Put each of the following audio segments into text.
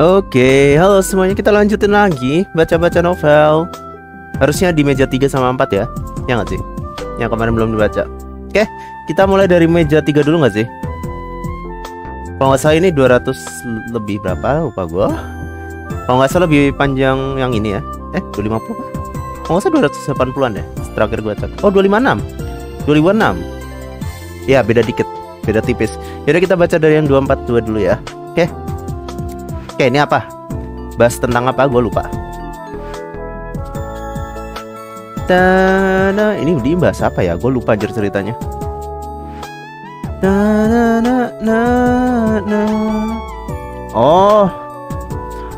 Oke, halo semuanya, kita lanjutin lagi baca-baca novel. Harusnya di meja 3 sama 4 ya. Ya nggak sih? Yang kemarin belum dibaca. Oke, kita mulai dari meja 3 dulu nggak sih? Kalau nggak salah ini 200 lebih berapa, lupa gua. Kalau nggak salah lebih panjang yang ini ya. 250 kah? Kalau nggak salah 280-an ya, terakhir gua cek. Oh, 256. 256. Ya, beda dikit, beda tipis. Yaudah, kita baca dari yang 242 dulu ya. Oke. Oke, ini apa? Bahas tentang apa? Gue lupa. Ini bahas apa ya? Gue lupa anjir ceritanya. Oh,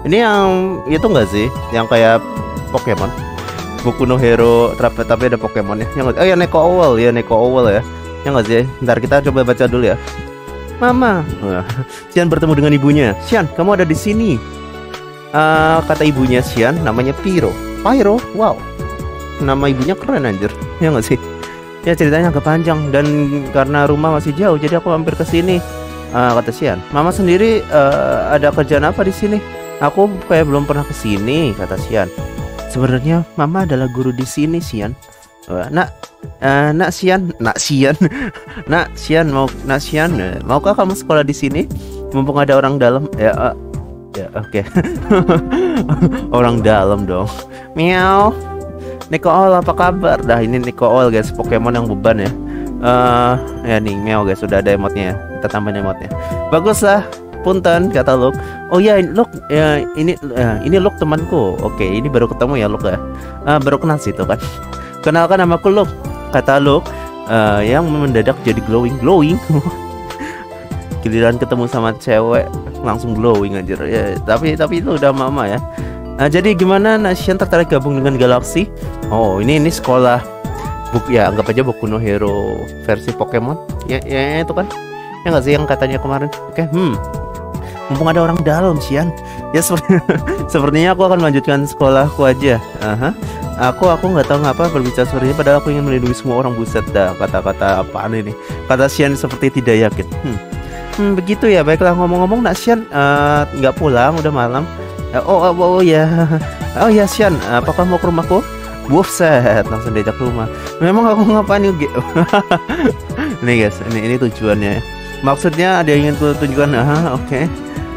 ini yang itu enggak sih? Yang kayak Pokemon, Boku no Hero, tapi ada Pokemonnya. Yang ya Neko Owl ya, Neko Owl ya. Yang enggak sih? Ntar kita coba baca dulu ya. Mama, Xian bertemu dengan ibunya. Xian, kamu ada di sini. Kata ibunya Xian, namanya Pyro. Pyro, wow. Nama ibunya keren anjir. Ya nggak sih? Ya ceritanya agak panjang dan karena rumah masih jauh, jadi aku hampir ke sini. Kata Xian. Mama sendiri ada kerjaan apa di sini? Aku kayak belum pernah ke sini, kata Xian. Sebenarnya Mama adalah guru di sini, Xian. Nak Xian, maukah kamu sekolah di sini? Mumpung ada orang dalam. Ya, oke. Orang dalam dong. Meow. Neko Owl, apa kabar? Dah, ini Neko Owl guys, Pokemon yang beban ya. Ya nih, meow guys, sudah ada emotnya ya. Kita tambahin emotnya. Bagus lah. Punten, kata Luke. Oh ya, Luke, ya, ini Luke temanku. Oke, ini baru ketemu ya Luke ya. Baru kenal sih tuh kan. Kenalkan namaku Luke, kata Luke, yang mendadak jadi glowing. Giliran ketemu sama cewek langsung glowing aja ya. Tapi itu udah Mama ya. Jadi gimana Xian tertarik gabung dengan Galaxy? Oh, ini sekolah ya, anggap aja Boku no Hero versi Pokemon. Ya itu kan. Ya nggak sih yang katanya kemarin. Oke, mumpung ada orang dalam Xian. Ya sepertinya aku akan melanjutkan sekolahku aja. Aku nggak tahu ngapa berbicara seperti ini, padahal aku ingin melindungi semua orang. Buset dah, kata-kata apaan ini? Kata Xian seperti tidak yakin. Begitu ya, baiklah. Ngomong-ngomong, nak Xian nggak pulang, udah malam. Oh ya Xian, apakah mau ke rumahku? Buset, langsung diajak ke rumah. Memang aku ngapain yuk? Nih guys, ini tujuannya. Maksudnya ada yang ingin tunjukkan. Oke.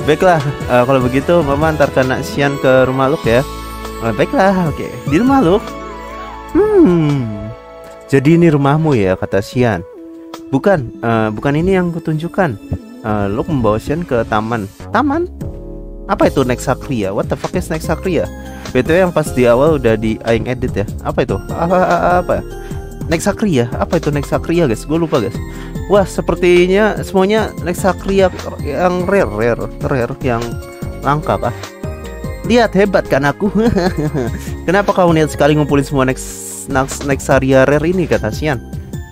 Baiklah, kalau begitu Mama antarkan nak Xian ke rumah Luke ya. Baiklah, oke. Di rumah lu. Jadi ini rumahmu ya, kata Xian. Bukan ini yang kutunjukkan. Luke membawa Xian ke taman. Taman? Apa itu Nexacria? What the fuck is Nexacria? BTW yang pas di awal udah di aing edit ya. Apa itu? Apa? Nexacria? Apa itu Nexacria guys? Gue lupa guys. Wah, sepertinya semuanya Nexacria yang rare yang langka kah? Lihat, hebat kan aku. Kenapa kau niat sekali ngumpulin semua Nexaria rare ini, kata Xian.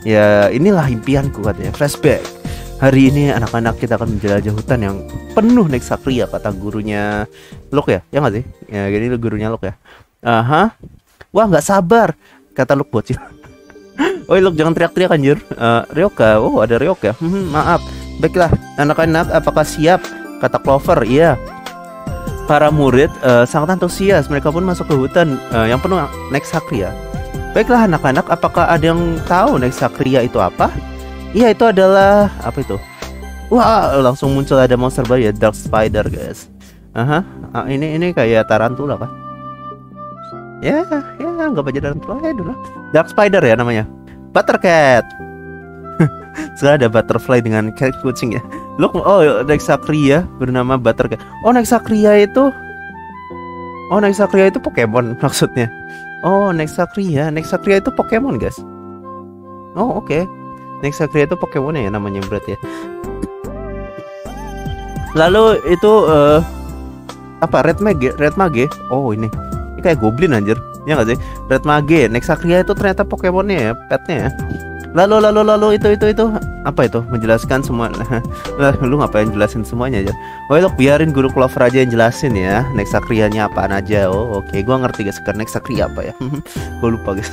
Ya, inilah impianku, katanya. Flashback. Hari ini anak-anak kita akan menjelajah hutan yang penuh Nexacria, kata gurunya Luke ya. Ya nggak sih? Ya, gini gurunya Luke ya. Wah, nggak sabar, kata Luke bocil. Oi Luke, jangan teriak-teriak anjir. Ryoka. Oh, ada Ryoka. Maaf. Baiklah, anak-anak, apakah siap? Kata Clover. Iya. Para murid sangat antusias. Mereka pun masuk ke hutan yang penuh Nexacria. Baiklah anak-anak, apakah ada yang tahu Nexacria itu apa? Iya, itu adalah apa itu? Wah, langsung muncul ada monster baru ya, Dark Spider guys. Ini kayak tarantula kan? Ya, nggak aja tarantula ya dulu. Dark Spider ya namanya. Buttercat. Sekarang ada butterfly dengan cat kucing ya. Look, Nexacria bernama Buttercat. Nexacria itu Pokemon maksudnya. Nexacria itu Pokemon guys. Oke. Nexacria itu Pokemonnya ya namanya berarti ya. Lalu itu apa? Red Mage. Oh, ini kayak goblin anjir. Ya nggak sih? Red Mage. Nexacria itu ternyata Pokemonnya ya, petnya ya. Lalu itu apa itu? Menjelaskan semua. Lu ngapain jelasin semuanya aja? Look, biarin guru Clover aja yang jelasin ya. Nexacria-nya apaan aja. Oke. Gua ngerti guys, sekarang Nexacria apa ya. Gua lupa guys.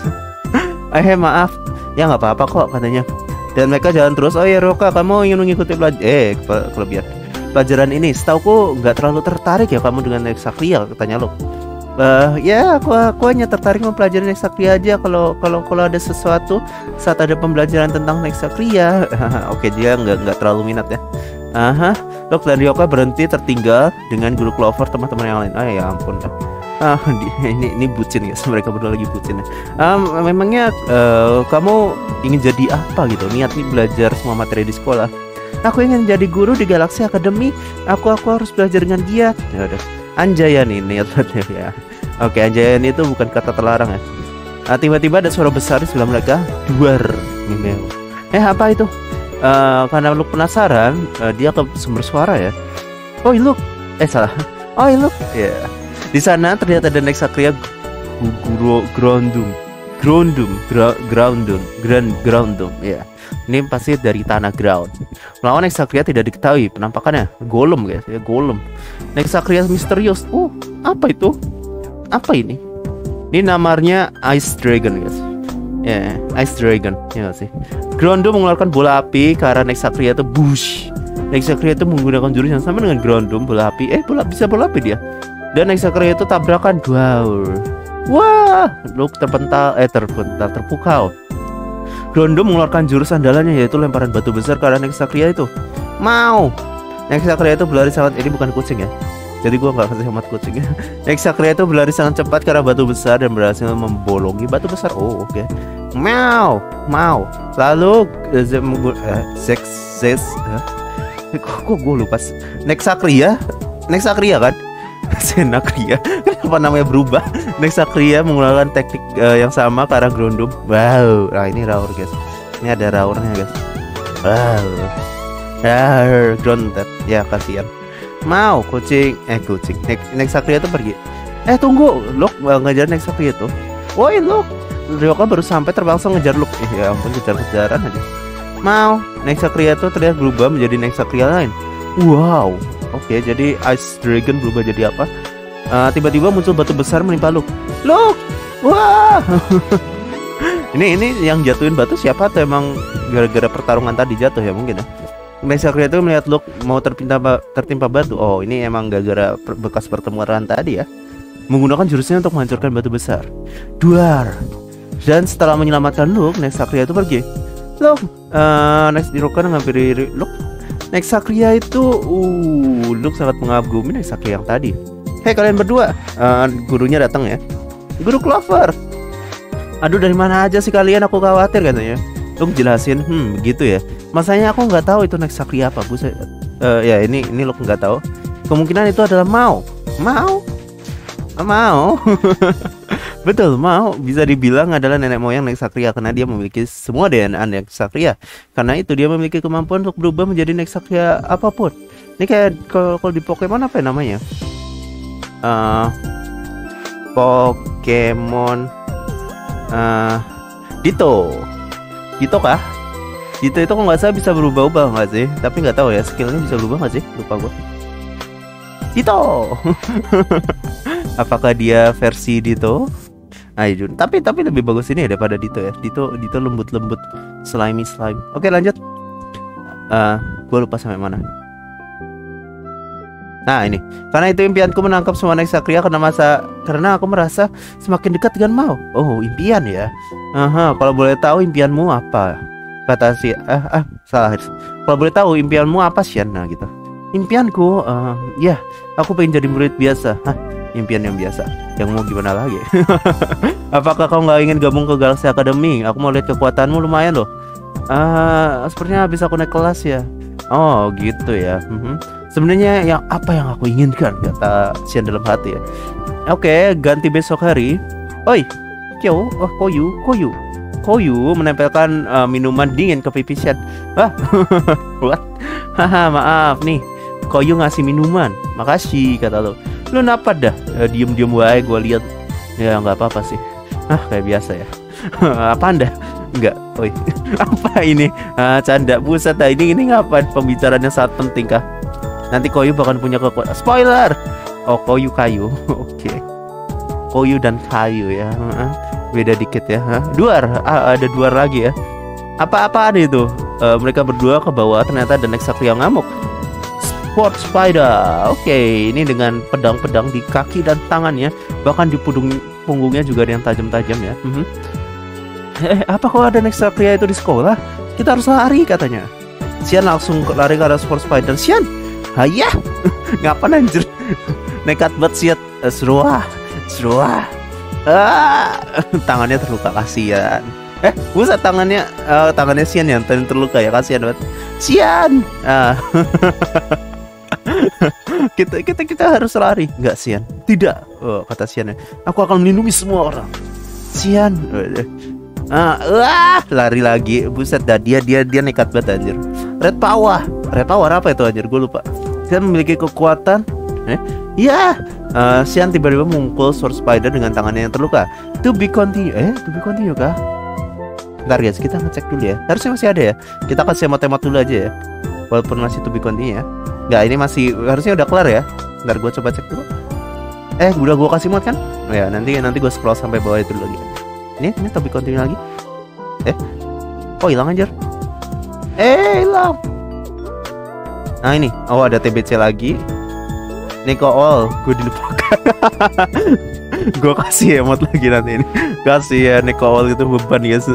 Maaf. Ya nggak apa-apa kok, katanya. Dan mereka jalan terus. Oh ya Roka, kamu ingin mengikuti kelebihan. pelajaran ini? Setauku nggak terlalu tertarik ya kamu dengan Nexacria, katanya Luke. Ya aku hanya tertarik mempelajari Nexacria aja. Kalau ada sesuatu saat ada pembelajaran tentang Nexacria. Oke, dia nggak terlalu minat ya. Luke dan Ryoka berhenti tertinggal dengan guru Clover teman-teman yang lain. Ya ampun. Ini bucin guys, mereka berdua lagi bucin ya. Memangnya kamu ingin jadi apa gitu? Niat nih belajar semua materi di sekolah. Aku ingin jadi guru di Galaxy Academy. Aku harus belajar dengan giat. Ya udah. Anjayan ini ya. Oke, Anjayan itu bukan kata terlarang ya. Tiba-tiba ada suara besar di sebelah mereka. Duar. Apa itu? Karena Luke penasaran, dia ke sumber suara ya. Oh, Luke. Salah. Oh, Luke. Ya. Di sana terlihat ada Nexacria Groundum. Ya. Ini pasti dari tanah ground. Melawan Nexacria tidak diketahui penampakannya. Golem guys ya, golem. Nexacria misterius. Apa itu? Apa ini? Ini namanya Ice Dragon guys. Ya, Ice Dragon. Ya sih. Groundum mengeluarkan bola api ke arah Nexacria itu. Bush. Nexacria itu menggunakan jurus yang sama dengan Groundum, bola api. Bisa bola api dia. Dan Nexacria itu tabrakan. Wah, Luke terpukau. Groundum mengeluarkan jurus andalannya, yaitu lemparan batu besar ke arah Nexacria itu. Nexacria itu berlari sangat, ini bukan kucing ya. Jadi gua nggak kasih hemat kucing ya. Nexacria itu berlari sangat cepat ke arah batu besar dan berhasil membolongi batu besar. Oke. Mau. Lalu kok gue lupa. Nexacria kan? Senacria. Kenapa namanya berubah? Nexacria menggunakan teknik yang sama ke arah Groundum. Wow. Nah, ini Raur guys. Ini ada Raurnya guys. Wow. Grounded. Ya kasihan. Mau kucing. Nexacria itu pergi. Tunggu. Luke ngejar Nexacria itu. Woi Luke. Ryoka baru sampai terpaksa ngejar Luke. Ya ampun, kejar-kejaran aja. Mau. Nexacria itu terlihat berubah menjadi Nexacria lain. Wow. Oke, jadi Ice Dragon berubah jadi apa? Tiba-tiba muncul batu besar menimpa Luke. Wah. Ini yang jatuhin batu siapa? Atau emang gara-gara pertarungan tadi jatuh ya mungkin ya? Nexacria itu melihat Luke mau tertimpa batu. Oh, ini emang gara-gara bekas pertemuan tadi ya. Menggunakan jurusnya untuk menghancurkan batu besar. Duar. Dan setelah menyelamatkan Luke, Nexacria itu pergi. Ryoka menghampiri Luke. Nexacria itu Luke sangat mengagumi Nexacria yang tadi. Hei kalian berdua, gurunya datang ya. Guru Clover. Aduh, dari mana aja sih kalian, aku khawatir katanya. Luke jelasin, gitu ya. Masanya aku nggak tahu itu Nexacria apa. Ya ini Luke nggak tahu. Kemungkinan itu adalah Mau. Betul, Mau bisa dibilang adalah nenek moyang Nexacria karena dia memiliki semua DNA Nexacria. Karena itu dia memiliki kemampuan untuk berubah menjadi Nexacria apapun. Ini kayak kalau di Pokemon apa ya namanya? Pokemon Ditto kah? Ditto itu kok nggak salah bisa berubah-ubah nggak sih? Tapi nggak tahu ya skillnya bisa berubah nggak sih? Lupa gua. Ditto. Apakah dia versi Ditto? Tapi lebih bagus ini ya daripada Ditto ya. Ditto lembut-lembut, slime. Oke, lanjut. Gue lupa sampai mana. Nah ini, karena itu impianku menangkap semua Nexacria karena aku merasa semakin dekat dengan Mau. Oh, impian ya. Kalau boleh tahu impianmu apa? Kata si salah. Kalau boleh tahu impianmu apa sih? Nah gitu. Impianku, ya, aku pengen jadi murid biasa. Impian yang biasa. Yang mau gimana lagi? Apakah kau nggak ingin gabung ke Galaxy Academy? Aku mau lihat kekuatanmu, lumayan loh. Sepertinya habis aku naik kelas ya. Oh gitu ya. Sebenarnya apa yang aku inginkan, kata Xian dalam hati ya. Oke, ganti besok hari. Oi, Koyu menempelkan minuman dingin ke pipi Xian. What? Maaf nih. Koyu ngasih minuman. Makasih, kata lo. Lu napa dah? Diem wae gue lihat. Ya nggak apa-apa sih. Kayak biasa ya. Apa anda? Enggak. Oi. Apa ini? Canda. Buset dah, ini ngapain pembicaranya sangat penting kah? Nanti Koyu bakal punya kekuatan. Spoiler. Oh, Koyu kayu. Oke. Koyu dan kayu ya. Beda dikit ya. Duar. Ada duar lagi ya. Apa-apaan itu? Mereka berdua ke bawah, ternyata ada Nexacria ngamuk. Sport Spider. Oke, ini dengan pedang-pedang di kaki dan tangannya, bahkan di punggungnya juga ada yang tajam-tajam ya. Apa kok ada Nexacria itu di sekolah? Kita harus lari katanya. Xian langsung lari ke arah Sport Spider. Xian, hayah, ngapain anjir? Nekat banget Xian. Seruah. Tangannya terluka, kasihan. Buset, tangannya Xian yang terluka ya, kasihan banget. Xian. Kita harus lari. Enggak, Xian. Tidak. Kata Xian. Aku akan melindungi semua orang. Xian. Lari lagi. Buset dah, dia nekat banget anjir. Red power apa itu anjir? Gue lupa. Dia memiliki kekuatan. Xian tiba-tiba memukul Sword Spider dengan tangannya yang terluka. To be continue kah? Bentar guys, kita ngecek dulu ya. Harusnya masih ada ya. Kita kasih emot-emot dulu aja ya. Walaupun masih to be continue ya. Nggak, ini masih harusnya udah kelar ya. Bentar gue coba cek dulu. Udah gue kasih mod kan? Ya, nanti gue scroll sampai bawah itu dulu lagi. Ini to be continue lagi. Hilang anjir. Hilang. Nah ini, ada TBC lagi. Nicole, gue dilupakan. Gue kasih emot lagi nanti ini. Kasih ya Nicole, itu beban guys.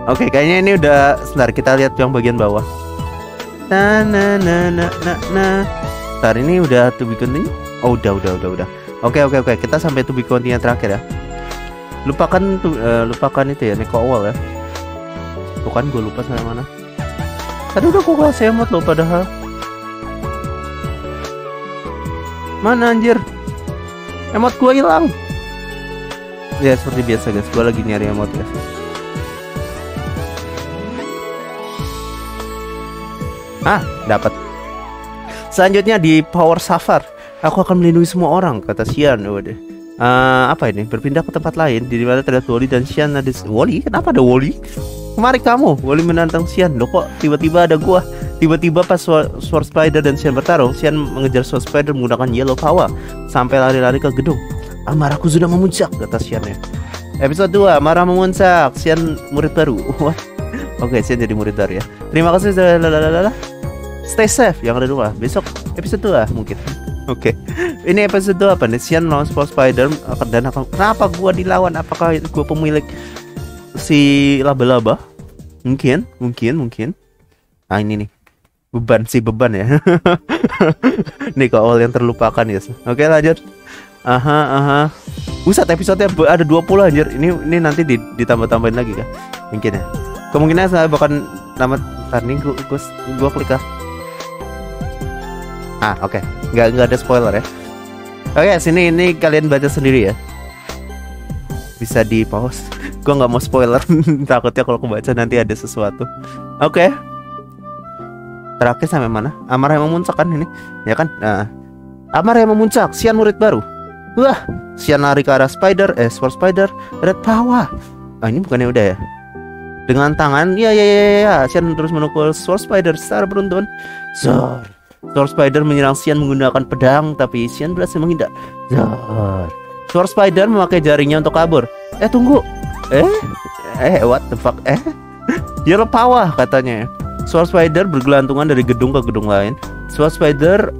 Oke, kayaknya ini udah. Sebentar, kita lihat yang bagian bawah. Ntar ini udah to be continue. Udah. Oke. Kita sampai to be continue terakhir ya. Lupakan itu ya, Nicole ya. Tuh kan gue lupa sampai mana. Tadi udah gue kasih emot loh padahal. Mana anjir? Emot gue hilang. Ya seperti biasa guys, gue lagi nyari emot guys. Dapat. Selanjutnya di Power Safar. Aku akan melindungi semua orang, kata Xian. Apa ini? Berpindah ke tempat lain di mana terdapat Wally dan Xian. Wally? Kenapa ada Wally? Kemari kamu. Wally menantang Xian. Loh kok tiba-tiba ada gua? Tiba-tiba pas Sword Spider dan Xian bertarung, Xian mengejar Sword Spider menggunakan Yellow Power sampai lari-lari ke gedung. Amarahku sudah memuncak, kata Xian ya. Episode 2, marah memuncak. Xian murid baru. Oke, Xian jadi murid baru ya. Terima kasih sudah. Stay safe yang ada dua. Besok episode 2 mungkin. Oke. Ini episode 2 apa nih? Xian melawan Sword Spider dan kenapa gua dilawan? Apakah gua pemilik si laba-laba? Mungkin. Ini nih. Beban ya. Nicole yang terlupakan ya. Oke, lanjut. Buset, episode-nya ada 20 anjir. Ini nanti ditambah-tambahin lagi kan? Mungkin ya. Kemungkinan saya bahkan nama nih gua klik lah. Oke. Nggak ada spoiler ya. Oke, sini ini kalian baca sendiri ya. Bisa di pause. Gua nggak mau spoiler. Takutnya kalau aku baca nanti ada sesuatu. Oke. Terakhir sampai mana? Amarah yang memuncak kan ini, ya kan? Amarah yang memuncak. Xian murid baru. Wah, Xian lari ke arah Sword Spider, Red Power. Ini bukannya udah ya? Dengan tangan, ya. Xian terus menukul Sword Spider secara beruntun. Sword Spider menyerang Xian menggunakan pedang, tapi Xian berhasil menghindar. Sword Spider memakai jaringnya untuk kabur. Tunggu. What the fuck? Yellow Power katanya. Sword Spider bergelantungan dari gedung ke gedung lain. Sword Spider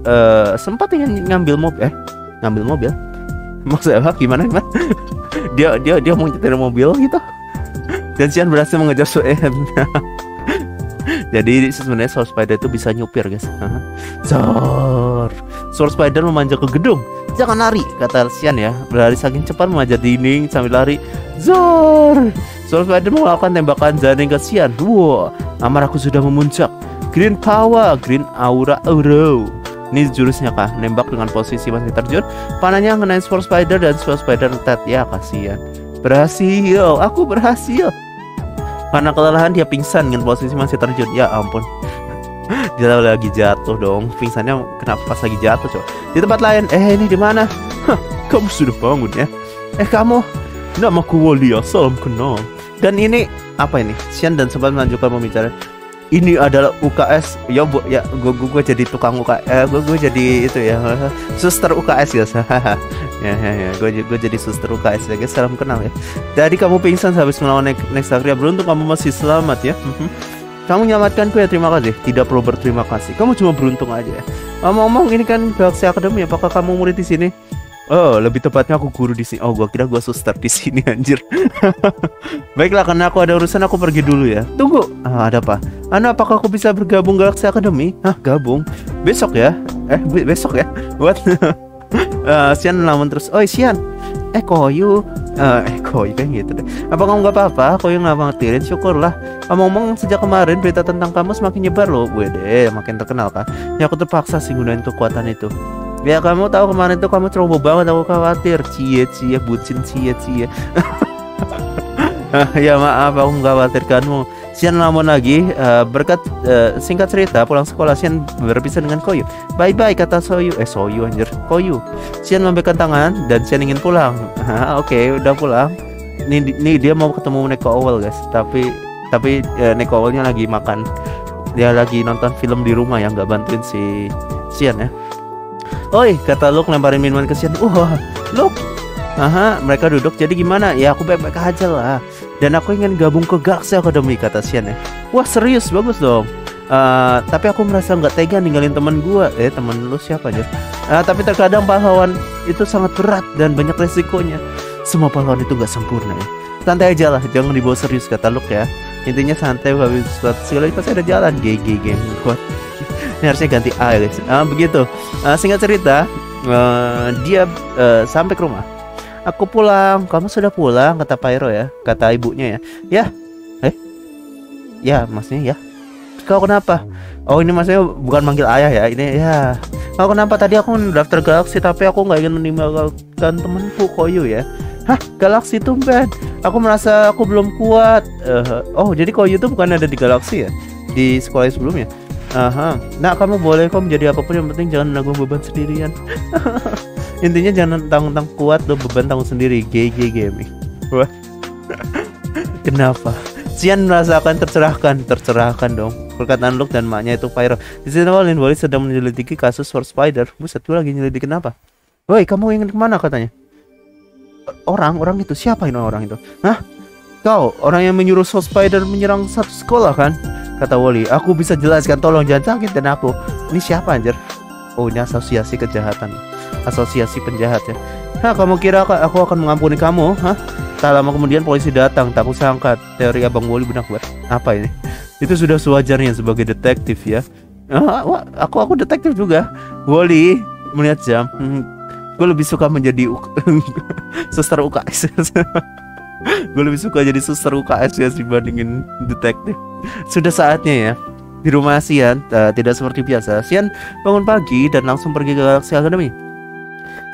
sempat ingin ngambil mobil. Maksudnya gimana? dia mau nyetir mobil gitu. Dan Xian berhasil mengejar Jadi sebenarnya Sword Spider itu bisa nyupir guys. Sword Spider memanjat ke gedung. Jangan lari, kata Xian ya. Berlari saking cepat memanjat dinding sambil lari. Sword Spider melakukan tembakan jaring ke Xian. Amarahku sudah memuncak. Green Power, Green Aura. Ini jurusnya kah? Nembak dengan posisi masih terjun. Panahnya mengenai Sword Spider dan Sword Spider retet. Ya kasihan. Berhasil, aku berhasil. Karena kelelahan dia pingsan dengan posisi masih terjun. Ya ampun. Dia lagi jatuh dong. Pingsannya kenapa pas lagi jatuh coba? Di tempat lain. Ini di mana? Kamu sudah bangun ya? Kamu? Namaku Wally, salam kenal. Dan ini apa ini? Xian dan sempat melanjutkan pembicaraan. Ini adalah UKS. Gue jadi tukang UKS. Gue jadi itu ya. Suster UKS ya. Gue jadi suster UKS ya guys. Salam kenal ya. Jadi kamu pingsan habis melawan Nexacria. Beruntung kamu masih selamat ya. Kamu menyelamatkanku ya, terima kasih. Tidak perlu berterima kasih. Kamu cuma beruntung aja ya. Ngomong-ngomong, ini kan Galaxy Academy. Apakah kamu murid di sini? Oh, lebih tepatnya aku guru di sini. Oh, gua kira gua suster di sini anjir. Baiklah, karena aku ada urusan, aku pergi dulu ya. Tunggu. Ada apa? Apakah aku bisa bergabung Galaxy Academy? Gabung. Besok ya? Besok ya? What? Sian lamun terus. Oh, Sian. Koyu. Koyu kayak gitu deh. Apa kamu nggak apa-apa? Koyu nggak ngatirin, syukurlah. Ngomong sejak kemarin berita tentang kamu semakin nyebar loh. Gue deh, makin terkenal kan. Ya aku terpaksa sih gunain kekuatan itu. Ya kamu tahu kemarin tuh kamu ceroboh banget, aku khawatir. Cie bucin cie. Ya maaf, aku mengkhawatirkanmu. Sian lamun lagi berkat singkat cerita pulang sekolah Sian berpisah dengan Koyu. Bye bye kata Soyu. Soyu anjir, Koyu. Sian memberikan tangan dan Sian ingin pulang. Oke, udah pulang. Nih dia mau ketemu Neko Owl guys. Tapi Neko Owlnya lagi makan. Dia lagi nonton film di rumah yang nggak bantuin si Sian ya. Oi, kata Luke lemparin minuman ke Sian. Luke. Mereka duduk. Jadi gimana? Ya aku baik-baik aja lah. Dan aku ingin gabung ke Galaxy Academy kata Sian ya. Wah serius, bagus dong. Tapi aku merasa nggak tega ninggalin teman gua. Teman lu siapa aja? Tapi terkadang pahlawan itu sangat berat dan banyak resikonya. Semua pahlawan itu nggak sempurna ya. Santai aja lah, jangan dibawa serius kata Luke ya. Intinya santai, habis segala pasti ada jalan. GG game kuat. Ini harusnya ganti A guys. Begitu. Singkat cerita, dia sampai ke rumah. Aku pulang, kamu sudah pulang kata Pyro ya, kata ibunya ya. Ya, maksudnya ya. Kau kenapa? Oh ini maksudnya bukan manggil ayah ya, ini ya. Kau kenapa? Tadi aku daftar Galaxy tapi aku nggak ingin meninggalkan temanku Koyu ya. Galaxy tumben. Aku merasa aku belum kuat. Oh jadi Koyu itu bukan ada di Galaxy ya? Di sekolah sebelumnya. Nah kamu boleh kok menjadi apapun, yang penting jangan menanggung beban sendirian. Intinya jangan tanggung kuat lo, beban tanggung sendiri. GG gaming. Wah. Kenapa? Sian merasakan tercerahkan dong. Perkataan Luke dan maknya itu Pyro. Di sini Wally sedang menyelidiki kasus Sword Spider. Buset, lu lagi nyelidikin apa? Woi, kamu ingin kemana katanya? Orang itu siapa ini orang itu? Kau orang yang menyuruh Sword Spider menyerang satu sekolah kan? Kata Wally. Aku bisa jelaskan, tolong jangan sakitin aku. Ini siapa anjir? Oh ini asosiasi kejahatan, asosiasi penjahat ya. Kamu kira aku akan mengampuni kamu? Tak lama kemudian polisi datang. Tak kusangka teori abang Wally benar buat apa ini. Itu sudah sewajarnya sebagai detektif ya. Aku detektif juga. Wally melihat jam. Gue lebih suka menjadi suster UKS. Gue lebih suka jadi suster UKS ya dibandingin detektif. Sudah saatnya ya. Di rumah Sian tidak seperti biasa. Sian bangun pagi dan langsung pergi ke Galaxy Academy.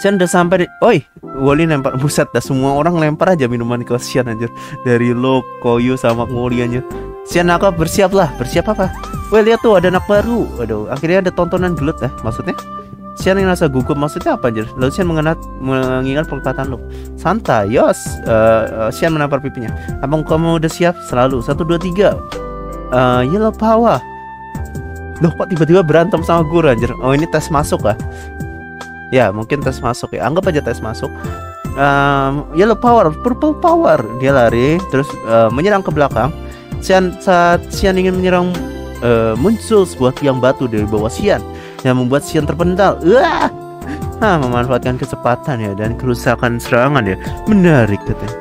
Sian udah sampai. Oi, Wally lempar. Buset dah, semua orang lempar aja minuman ke Sian anjir. Dari Luke, Koyu sama Wally anjir. Sian nakal, bersiap apa? Wah lihat tuh ada anak baru. Aduh, akhirnya ada tontonan gelut ya. Maksudnya Sian yang rasa gugup, maksudnya apa anjir? Lalu Sian mengingat perkataan Luke. Santai, yos. Sian menampar pipinya. Abang kamu udah siap? Selalu. 1, 2, 3. Yellow power. Loh kok tiba-tiba berantem sama guru anjir. Oh ini tes masuk kah? Ya mungkin tes masuk ya. Anggap aja tes masuk. Yellow power, purple power. Dia lari terus menyerang ke belakang. Saat Sian ingin menyerang, muncul sebuah tiang batu dari bawah Sian yang membuat Sian terpental. Memanfaatkan kecepatan ya dan kerusakan serangan ya. Menarik katanya.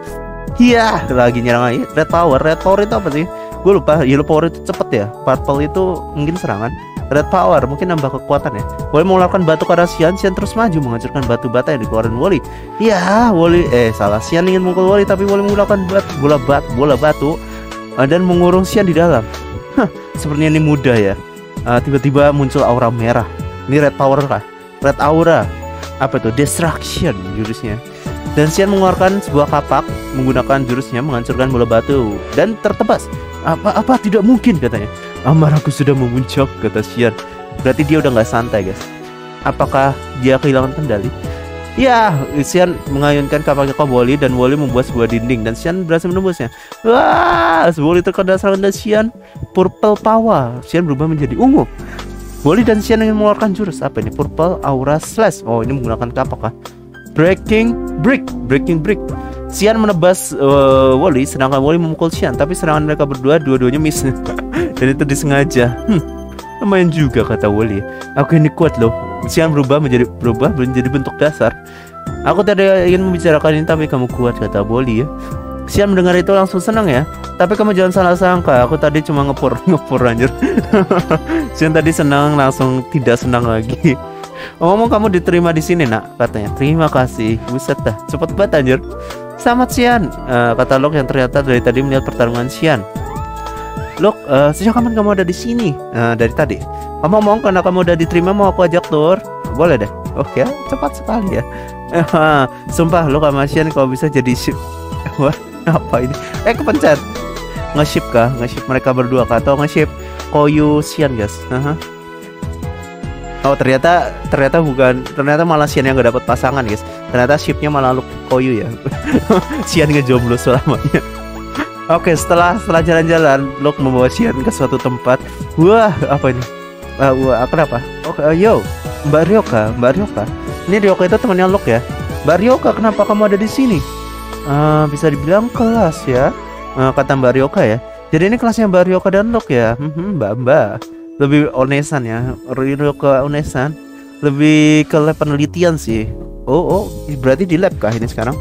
Iya, lagi nyerang lagi. Red power itu apa sih? Gue lupa. Yellow power itu cepet ya. Purple itu mungkin serangan. Red power mungkin nambah kekuatan ya. Wally mengeluarkan batu ke arah Sian terus maju menghancurkan batu bata yang dikeluarkan Wally. Ya, Wally salah. Sian ingin memukul Wally tapi Wally menggunakan bola batu dan mengurung Sian di dalam. Sepertinya ini mudah ya. Tiba-tiba muncul aura merah. Ini red power kah? Red aura. Apa itu? Destruction jurusnya. Dan Sian mengeluarkan sebuah kapak menggunakan jurusnya menghancurkan bola batu dan tertebas. Apa tidak mungkin katanya. Amarahku sudah memuncak kata Sian. Berarti dia udah nggak santai guys. Apakah dia kehilangan kendali? Ya, Sian mengayunkan kapaknya ke Wally dan Wally membuat sebuah dinding dan Sian berhasil menembusnya. Wah, Wally terkena serangan dan Sian purple power. Sian berubah menjadi ungu. Wally dan Sian ingin mengeluarkan jurus apa ini? Purple aura slash. Oh, ini menggunakan kapak kah? Breaking brick. Sian menebas Wally sedangkan Wally memukul Sian, tapi serangan mereka berdua dua-duanya miss. Dan itu disengaja. Lumayan juga kata Woli. Aku ini kuat loh. Xian berubah menjadi bentuk dasar. Aku tadi ingin membicarakan ini tapi kamu kuat kata Woli ya. Xian mendengar itu langsung senang ya. Tapi kamu jangan salah sangka, aku tadi cuma ngepur anjir. Xian tadi senang langsung tidak senang lagi. Ngomong kamu diterima di sini nak katanya. Terima kasih. Buset dah, cepet banget anjir. Selamat Xian, kata Lok yang ternyata dari tadi melihat pertarungan Xian. Lok, sejak kapan kamu ada di sini? Dari tadi. Kamu ngomong karena kamu udah diterima mau aku ajak tur. Boleh deh. Oke, cepat sekali ya. Sumpah Lok sama Xian kalau bisa jadi ship. Wah, apa ini? Kepencet. Nge-ship kah? Nge-ship mereka berdua kah? Atau nge-ship Koyu Xian guys? Oh ternyata bukan, ternyata malah Xian yang gak dapet pasangan guys. Ternyata shipnya malah Lok Koyu ya. Xian ngejomblo selamanya. Oke, setelah jalan-jalan, Lok membawa Xian ke suatu tempat. Wah, apa ini? Wah, kenapa? Oke, yo, Mbak Ryoka. Ini Ryoka itu temannya Lok ya. Mbak Ryoka, kenapa kamu ada di sini? Bisa dibilang kelas ya, kata Mbak Ryoka ya. Jadi ini kelasnya Mbak Ryoka dan Lok ya. Mbak. Lebih onesan ya, Ryoka onesan. Lebih ke lab penelitian sih. Oh, berarti di lab kah ini sekarang?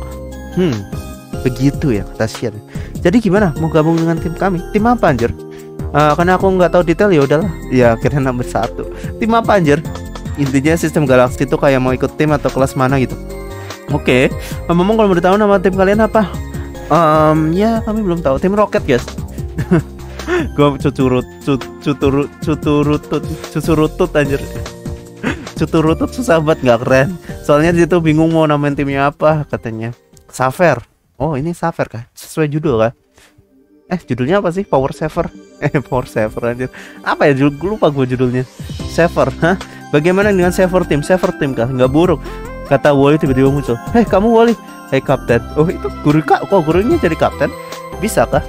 Begitu ya kata Xian. Jadi gimana mau gabung dengan tim kami? Tim apa anjir? Karena aku nggak tahu detail ya udahlah. Ya akhirnya nomor 1. Tim apa anjir? Intinya sistem galaksi itu kayak mau ikut tim atau kelas mana gitu. Oke. Ngomong kalau mau tahu nama tim kalian apa? Ya kami belum tahu. Tim Roket guys. Gue cuturutut anjir. Cuturutut susah banget nggak keren. Soalnya dia tuh bingung mau namain timnya apa katanya. Saver. Oh ini Saver kah? Sesuai judul kah? Judulnya apa sih? Power Saver. Power Saver anjir. Apa ya judul? Lupa gue judulnya. Saver. Hah? Bagaimana dengan Saver Team? Saver Team kah? Nggak buruk. Kata Woli tiba-tiba muncul. Hei kamu Woli. Hei kapten. Oh itu guru kak. Kok gurunya jadi kapten? Bisa kah?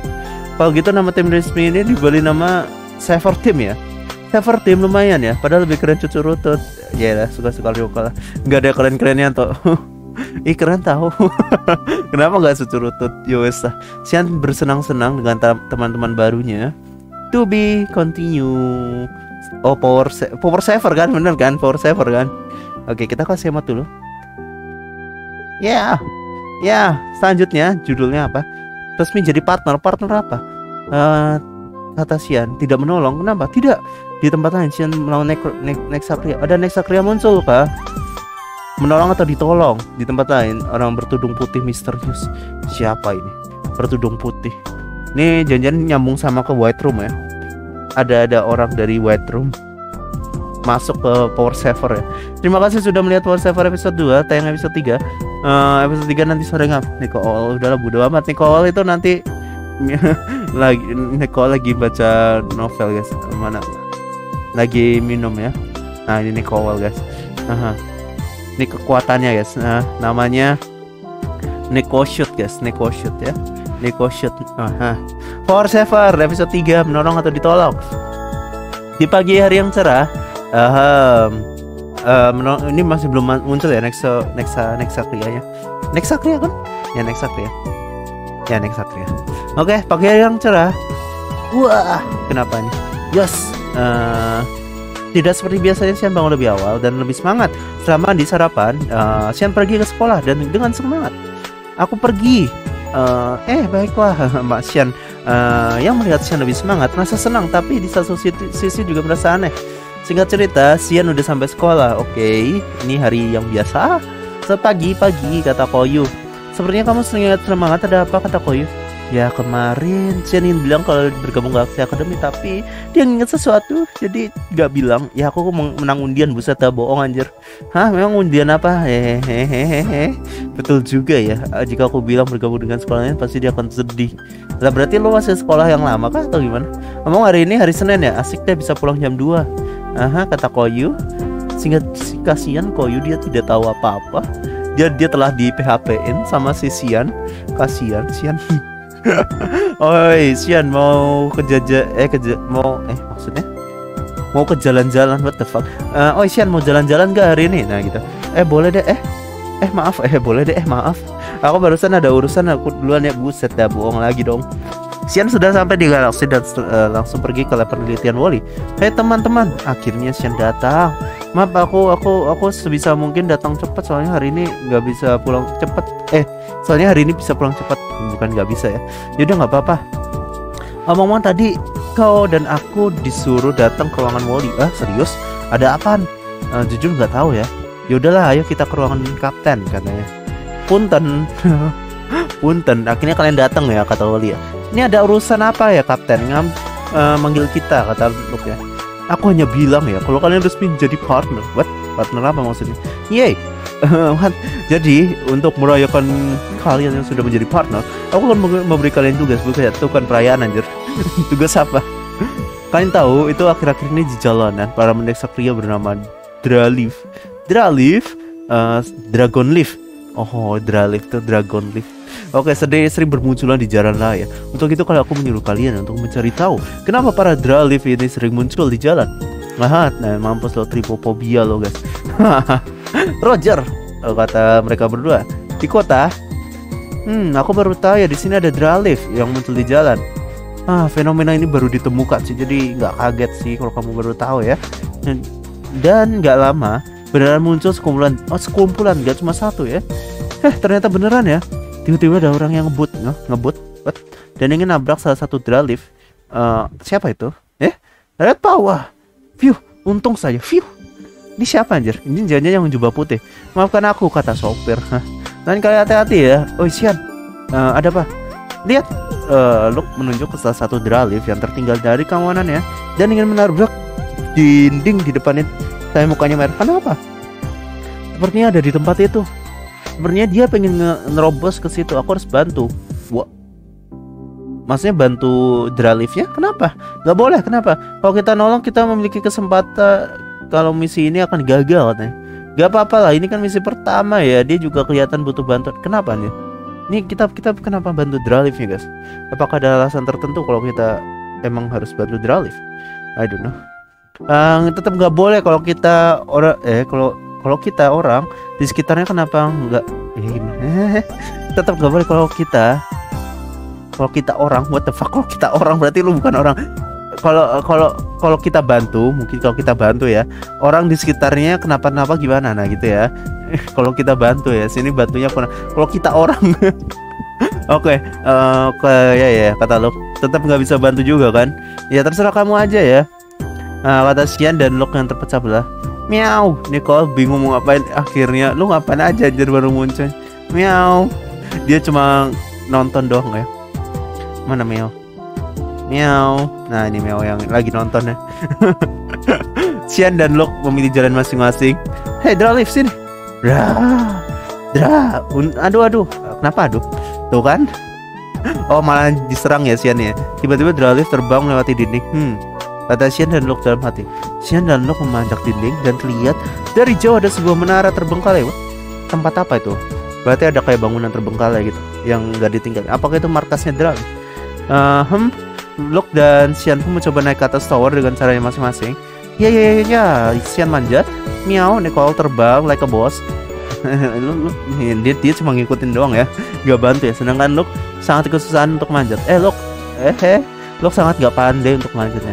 Kalau gitu nama tim resmi ini dibeli nama Saver Team ya. Saver Team lumayan ya. Padahal lebih keren cucurutut. Ya lah suka-suka Ryoka lah. Nggak ada keren-kerennya toh. Keren tahu. Kenapa gak cucurutut? Yowes lah. Xian bersenang-senang dengan teman-teman barunya. To be continue. Oh power saver kan? Bener kan? Power saver kan? Oke kita kasih hemat dulu. Ya selanjutnya judulnya apa? Resmi jadi partner apa? Kata Xian tidak menolong. Kenapa? Tidak. Di tempat lain Xian melawan Nexacria. Ada Nexacria muncul kah? Menolong atau ditolong? Di tempat lain orang bertudung putih misterius. Siapa ini? Bertudung putih. Ini janjian nyambung sama ke White Room ya. Ada orang dari White Room masuk ke Power Saver ya. Terima kasih sudah melihat Power Saver episode 2, tayang episode 3. Episode 3 nanti sore ngap. Nicole udahlah bodo amat. Nicole itu nanti Nicole lagi baca novel guys. Mana? Lagi minum ya. Nah ini Nicole guys. Ini kekuatannya guys. Namanya Nekoshoot guys. Nekoshoot ya. Nekoshoot. Power Saver episode 3, menolong atau ditolong. Di pagi hari yang cerah. Ini masih belum muncul ya Nexacria nya. Nexacria kan? Ya Nexacria. Oke, pagi hari yang cerah. Wah, kenapa nih? Yes. Tidak seperti biasanya Xian bangun lebih awal dan lebih semangat. Setelah mandi sarapan, Xian pergi ke sekolah dan dengan semangat. Aku pergi. Baiklah Mbak Xian. Yang melihat Xian lebih semangat merasa senang, tapi di satu sisi juga merasa aneh. Singkat cerita, Xian udah sampai sekolah. Oke, ini hari yang biasa. Pagi kata Koyu. Sepertinya kamu sangat semangat. Ada apa kata Koyu? Ya kemarin Xian ingin bilang kalau bergabung ke Aksi Akademi, tapi dia ingat sesuatu jadi gak bilang. Ya aku menang undian. Buset dah, bohong anjir. Hah, memang undian apa? Hehehe. Betul juga ya. Jika aku bilang bergabung dengan sekolah lain, pasti dia akan sedih. Lah berarti lo masih sekolah yang lama kah atau gimana? Ngomong hari ini hari Senin ya, asik deh bisa pulang jam 2. Kata Koyu. Singkat kasihan Koyu, dia tidak tahu apa-apa. Dia telah di PHP-in sama si Xian. Kasihan Xian. Oi, Xian mau maksudnya mau ke jalan-jalan, what the fuck? Xian mau jalan-jalan gak hari ini? Nah gitu. Boleh deh. Maaf. Boleh deh. Maaf. Aku barusan ada urusan, aku duluan ya. Buset dah, bohong lagi dong. Sian sudah sampai di galaksi dan langsung pergi ke lab penelitian Wally. Hei teman-teman, akhirnya Sian datang. Maaf, aku sebisa mungkin datang cepat, soalnya hari ini nggak bisa pulang cepat. Soalnya hari ini bisa pulang cepat, bukan nggak bisa ya. Yaudah nggak apa-apa. Omong-omong tadi kau dan aku disuruh datang ke ruangan Wally. Serius? Ada apaan? Jujur nggak tahu ya. Yaudahlah, ayo kita ke ruangan kapten katanya. Punten. Punten, akhirnya kalian datang ya, kata Wally ya. Ini ada urusan apa ya kapten? Manggil kita, kata Luke ya. Aku hanya bilang ya, kalau kalian resmi jadi partner. What? Partner apa maksudnya? Yeay. Jadi untuk merayakan kalian yang sudah menjadi partner, aku akan memberi kalian tugas. Bukan perayaan anjir. Tugas apa? Kalian tahu itu akhir-akhir ini di jalanan para Nexacria bernama Draleaf, Dragonleaf. Oh, Draleaf itu Dragonleaf. Oke, sering bermunculan di jalan raya. Untuk itu kalau aku menyuruh kalian untuk mencari tahu kenapa para Draleaf ini sering muncul di jalan. Nah, mampus lo, tripofobia lo guys. Roger, kata mereka berdua. Di kota? Aku baru tahu ya di sini ada Draleaf yang muncul di jalan. Fenomena ini baru ditemukan sih, jadi nggak kaget sih kalau kamu baru tahu ya. Dan nggak lama beneran muncul sekumpulan nggak cuma satu ya. Ternyata beneran ya. Tiba-tiba ada orang yang ngebut dan ingin nabrak salah satu Draleaf. Siapa itu? Red Power. Phew, untung saja. Phew. Ini siapa anjir? Ini jangan yang jubah putih. Maafkan aku, kata sopir. Dan kalian hati-hati ya. Oh Sian, ada apa? Lihat, Luke menunjuk ke salah satu Draleaf yang tertinggal dari kawanannya dan ingin menabrak dinding di depannya. Saya mukanya merah. Kenapa? Sepertinya ada di tempat itu. Sebenarnya dia pengen nerobos ke situ. Aku harus bantu. Wah, maksudnya bantu Draleaf-nya? Kenapa? Gak boleh. Kenapa? Kalau kita nolong, kita memiliki kesempatan kalau misi ini akan gagal katanya. Gak apa-apa lah. Ini kan misi pertama ya. Dia juga kelihatan butuh bantuan. Kenapa nih? Ini kita kenapa bantu Draleaf-nya guys? Apakah ada alasan tertentu kalau kita emang harus bantu Draleaf? I don't know. Tetap gak boleh kalau kita kalau kita orang di sekitarnya, kenapa enggak tetap gak boleh kalau kita orang. What the fuck? Kalau kita orang berarti lu bukan orang. Kalau kita bantu, mungkin kalau kita bantu ya, orang di sekitarnya kenapa-napa gimana, nah gitu ya. Kalau kita bantu ya, sini bantunya kalau kita orang. Oke, ya kata lu tetap nggak bisa bantu juga kan? Ya terserah kamu aja ya. Kata Sian dan Luke yang terpecah belah. Miau, Nicole bingung mau ngapain. Akhirnya lu ngapain aja anjir baru muncul. Miau. Dia cuma nonton doang ya. Mana Miau? Miau. Nah, ini Miau yang lagi nonton ya. Sian dan Luke memilih jalan masing-masing. Hey Draleaf sini. Aduh. Kenapa aduh? Tuh kan? Oh, malah diserang ya Sian ya. Tiba-tiba Draleaf terbang melewati dinding. Kata Sian dan Luke dalam hati. Sian dan Luke memanjat dinding dan terlihat dari jauh ada sebuah menara terbengkalai. Tempat apa itu? Berarti ada kayak bangunan terbengkalai gitu yang nggak ditinggal. Apakah itu markasnya Draleaf? Luke dan Sian pun mencoba naik ke atas tower dengan caranya masing-masing. Ya. Sian manjat. Miau, Nicole terbang like a boss. dia cuma ngikutin doang ya, gak bantu ya. Sedangkan Luke sangat kesusahan untuk manjat. Luke sangat gak pandai untuk manjatnya.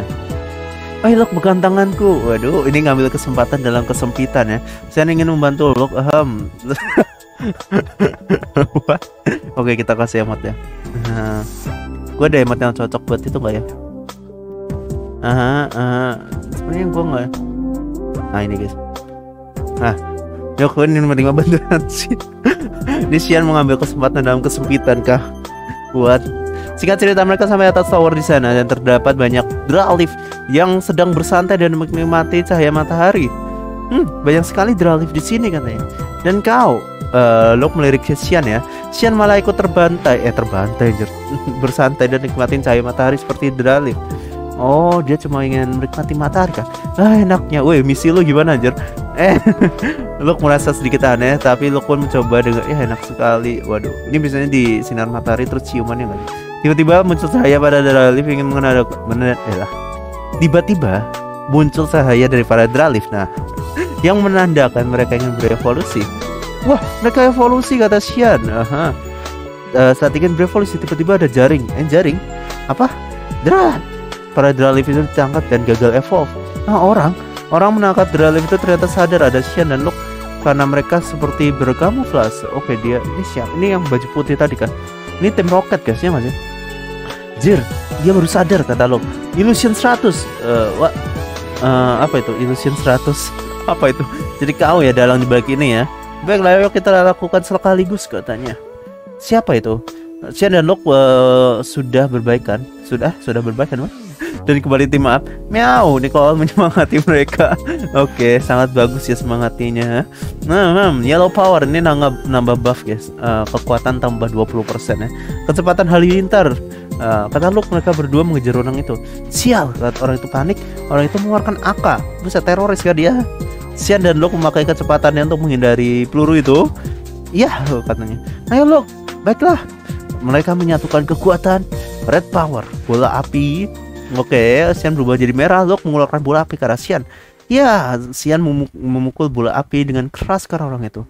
Luke pegang tanganku. Waduh, ini ngambil kesempatan dalam kesempitan ya. Saya ingin membantu Luke. Oke, kita kasih emot ya. Gue ada emot yang cocok buat itu gak ya? Sebenarnya gue gak ya. Nah ini guys. Yuk, ini menerima bantuan sih. Ini Sian mengambil kesempatan dalam kesempitan kah? Singkat cerita, mereka sampai atas tower di sana dan terdapat banyak Draleaf yang sedang bersantai dan menikmati cahaya matahari. Banyak sekali Draleaf di sini katanya. Dan kau, Luke melirik Sian ya. Sian malah ikut terbantai bersantai dan nikmatin cahaya matahari seperti Draleaf. Oh, dia cuma ingin menikmati matahari kan? Enaknya. Woi, misi lu gimana anjir? Luke merasa sedikit aneh, tapi Luke pun mencoba dengan enak sekali. Waduh, ini biasanya di sinar matahari terus ciuman ya nggak? Tiba-tiba muncul cahaya pada Draleaf ingin Tiba-tiba muncul cahaya dari para Draleaf. Nah, yang menandakan mereka ingin berevolusi. Wah, mereka evolusi, kata Sian. Saat ingin berevolusi tiba-tiba ada jaring. Apa? Drat. Para Draliv itu ditangkap dan gagal evolve. Nah, orang menangkap Draliv itu ternyata sadar ada Xian dan Locke karena mereka seperti berkamuflase. Oke, dia ini siapa? Ini yang baju putih tadi kan? Ini tim Rocket guys ya masih. Jir, dia baru sadar kata Locke. Illusion 100. Apa itu? Illusion 100. Apa itu? Jadi kau ya dalang di balik ini ya. Baiklah, ayo kita lakukan sekaligus katanya. Siapa itu? Xian dan Locke sudah berbaikan. Sudah berbaikan, Mas. Dan kembali tim up. Meow, Nicole menyemangati mereka. Oke, sangat bagus ya semangatinya. Yellow power ini nambah buff guys. Kekuatan tambah 20% ya. Kecepatan halilintar. Kata Locke mereka berdua mengejar orang itu. Sial, kata orang itu panik. Orang itu mengeluarkan AK. Bisa teroris kan dia. Xian dan Locke memakai kecepatannya untuk menghindari peluru itu. Iya, katanya. Ayo Locke, baiklah. Mereka menyatukan kekuatan red power, bola api. Oke, Xian berubah jadi merah. Locke mengeluarkan bola api ke arah Xian. Ya, Xian memukul bola api dengan keras ke arah orang itu.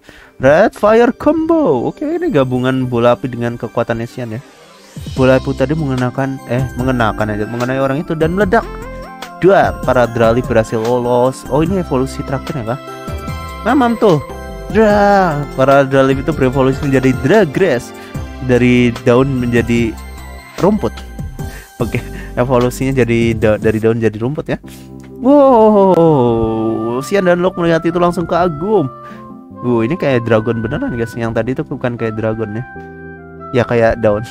Red fire combo. Oke, ini gabungan bola api dengan kekuatannya Xian ya. Bola api tadi mengenai orang itu dan meledak. Dua, para Draliv berhasil lolos. Oh, ini evolusi terakhir ya kah? Mamam tuh. Para Draliv itu berevolusi menjadi Draggrass. Dari daun menjadi rumput. Oke, evolusinya jadi dari daun jadi rumput ya. Wow, Xian dan Locke melihat itu langsung kagum. Ini kayak dragon beneran guys. Yang tadi itu bukan kayak dragon ya. Ya kayak daun.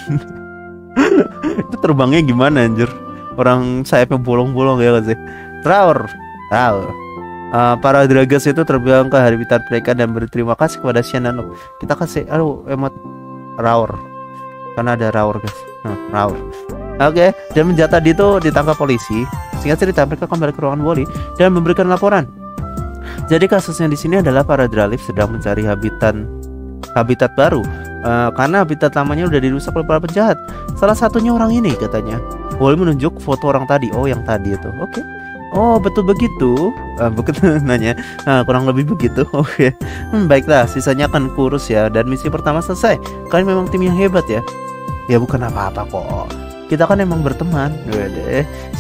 Itu terbangnya gimana anjir? Orang sayapnya bolong-bolong ya kan sih. Roar. Para Draggrass itu terbang ke habitat mereka dan berterima kasih kepada Xian dan Locke. Kita kasih emot Roar. Karena ada Roar guys. Roar. Oke, dan menjadi tadi itu ditangkap polisi. Singkat cerita mereka kembali ke ruangan Wally dan memberikan laporan. Jadi kasusnya di sini adalah para Draliv sedang mencari habitat baru. Karena habitat lamanya udah dirusak oleh para penjahat. Salah satunya orang ini katanya. Wally menunjuk foto orang tadi. Oh, yang tadi itu. Oke. Oh, betul begitu. Begitu nanya. Kurang lebih begitu. Oke. Baiklah, sisanya akan kurus ya. Dan misi pertama selesai. Kalian memang tim yang hebat ya. Ya bukan apa-apa kok. Kita kan emang berteman.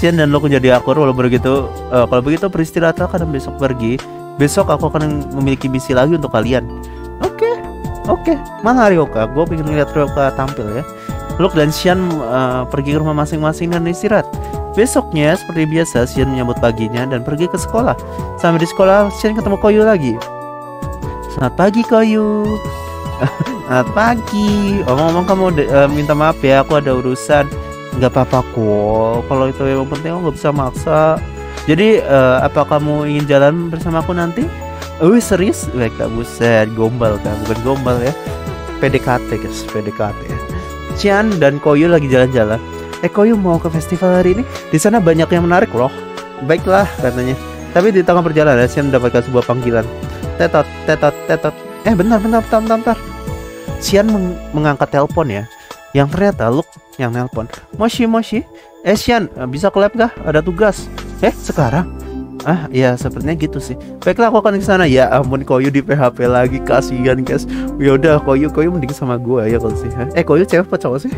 Xian dan Locke jadi akur. Kalau begitu beristirahatlah karena besok pergi. Besok aku akan memiliki misi lagi untuk kalian. Oke. Mana Ryoka? Gue pengen lihat Ryoka tampil ya. Locke dan Xian pergi ke rumah masing-masing dan istirahat. Besoknya seperti biasa Xian menyambut paginya dan pergi ke sekolah. Sampai di sekolah Xian ketemu Koyu lagi. Selamat pagi Koyu. Selamat pagi. Omong-omong kamu minta maaf ya, aku ada urusan. Nggak apa-apa kok. Kalau itu yang penting aku nggak bisa maksa. Jadi apa kamu ingin jalan bersama aku nanti? Serius? Baiklah, buset, gombal kan? Bukan gombal ya. PDKT guys, PDKT ya. Xian dan Koyu lagi jalan-jalan. Koyu mau ke festival hari ini. Di sana banyak yang menarik loh. Baiklah katanya. Tapi di tengah perjalanan Xian mendapatkan sebuah panggilan. Tetot. Bentar. Xian mengangkat telepon ya. Yang ternyata Locke yang nelpon. Moshi. Xian, bisa ke lab kah? Ada tugas. Sekarang? Ya sepertinya gitu sih. Baiklah, aku akan ke sana. Ya ampun, Koyu di PHP lagi, kasihan guys. Ya udah, Koyu mending sama gue ya kalau sih. Koyu cewek apa cowok sih?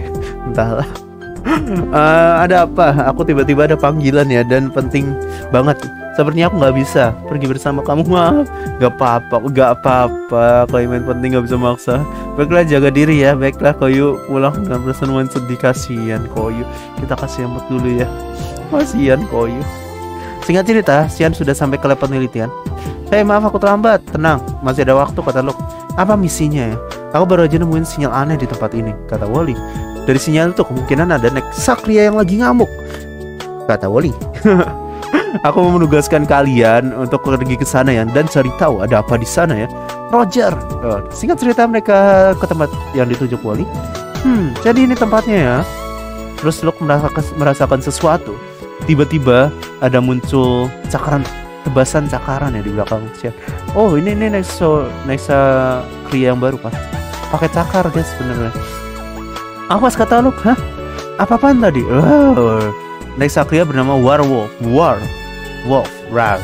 Entahlah. Ada apa? Aku tiba-tiba ada panggilan ya, dan penting banget. Sepertinya aku nggak bisa pergi bersama kamu. Maaf. Gak apa-apa. Kalau main penting nggak bisa maksa. Baiklah, jaga diri ya. Baiklah, Koyu pulang dengan perasaan sedih. Kasihan Koyu. Kita kasih emot dulu ya. Kasihan Koyu. Singkat cerita, Xian sudah sampai ke lab penelitian. Maaf aku terlambat. Tenang, masih ada waktu, kata Locke. Apa misinya ya? Aku baru aja nemuin sinyal aneh di tempat ini, kata Wally. Dari sinyal itu kemungkinan ada Nexacria yang lagi ngamuk, kata Wally. Aku mau menugaskan kalian untuk pergi ke sana ya, dan cari tahu ada apa di sana ya. Roger. Singkat cerita mereka ke tempat yang ditunjuk Wally. Jadi ini tempatnya ya. Terus Locke merasakan sesuatu. Tiba-tiba ada muncul tebasan cakaran ya di belakang Xian. Oh, ini Nexacria yang baru kan. Pakai cakar guys sebenarnya. Apa kata Locke? Apa-apaan tadi? Nexacria bernama Werewolf. Rar.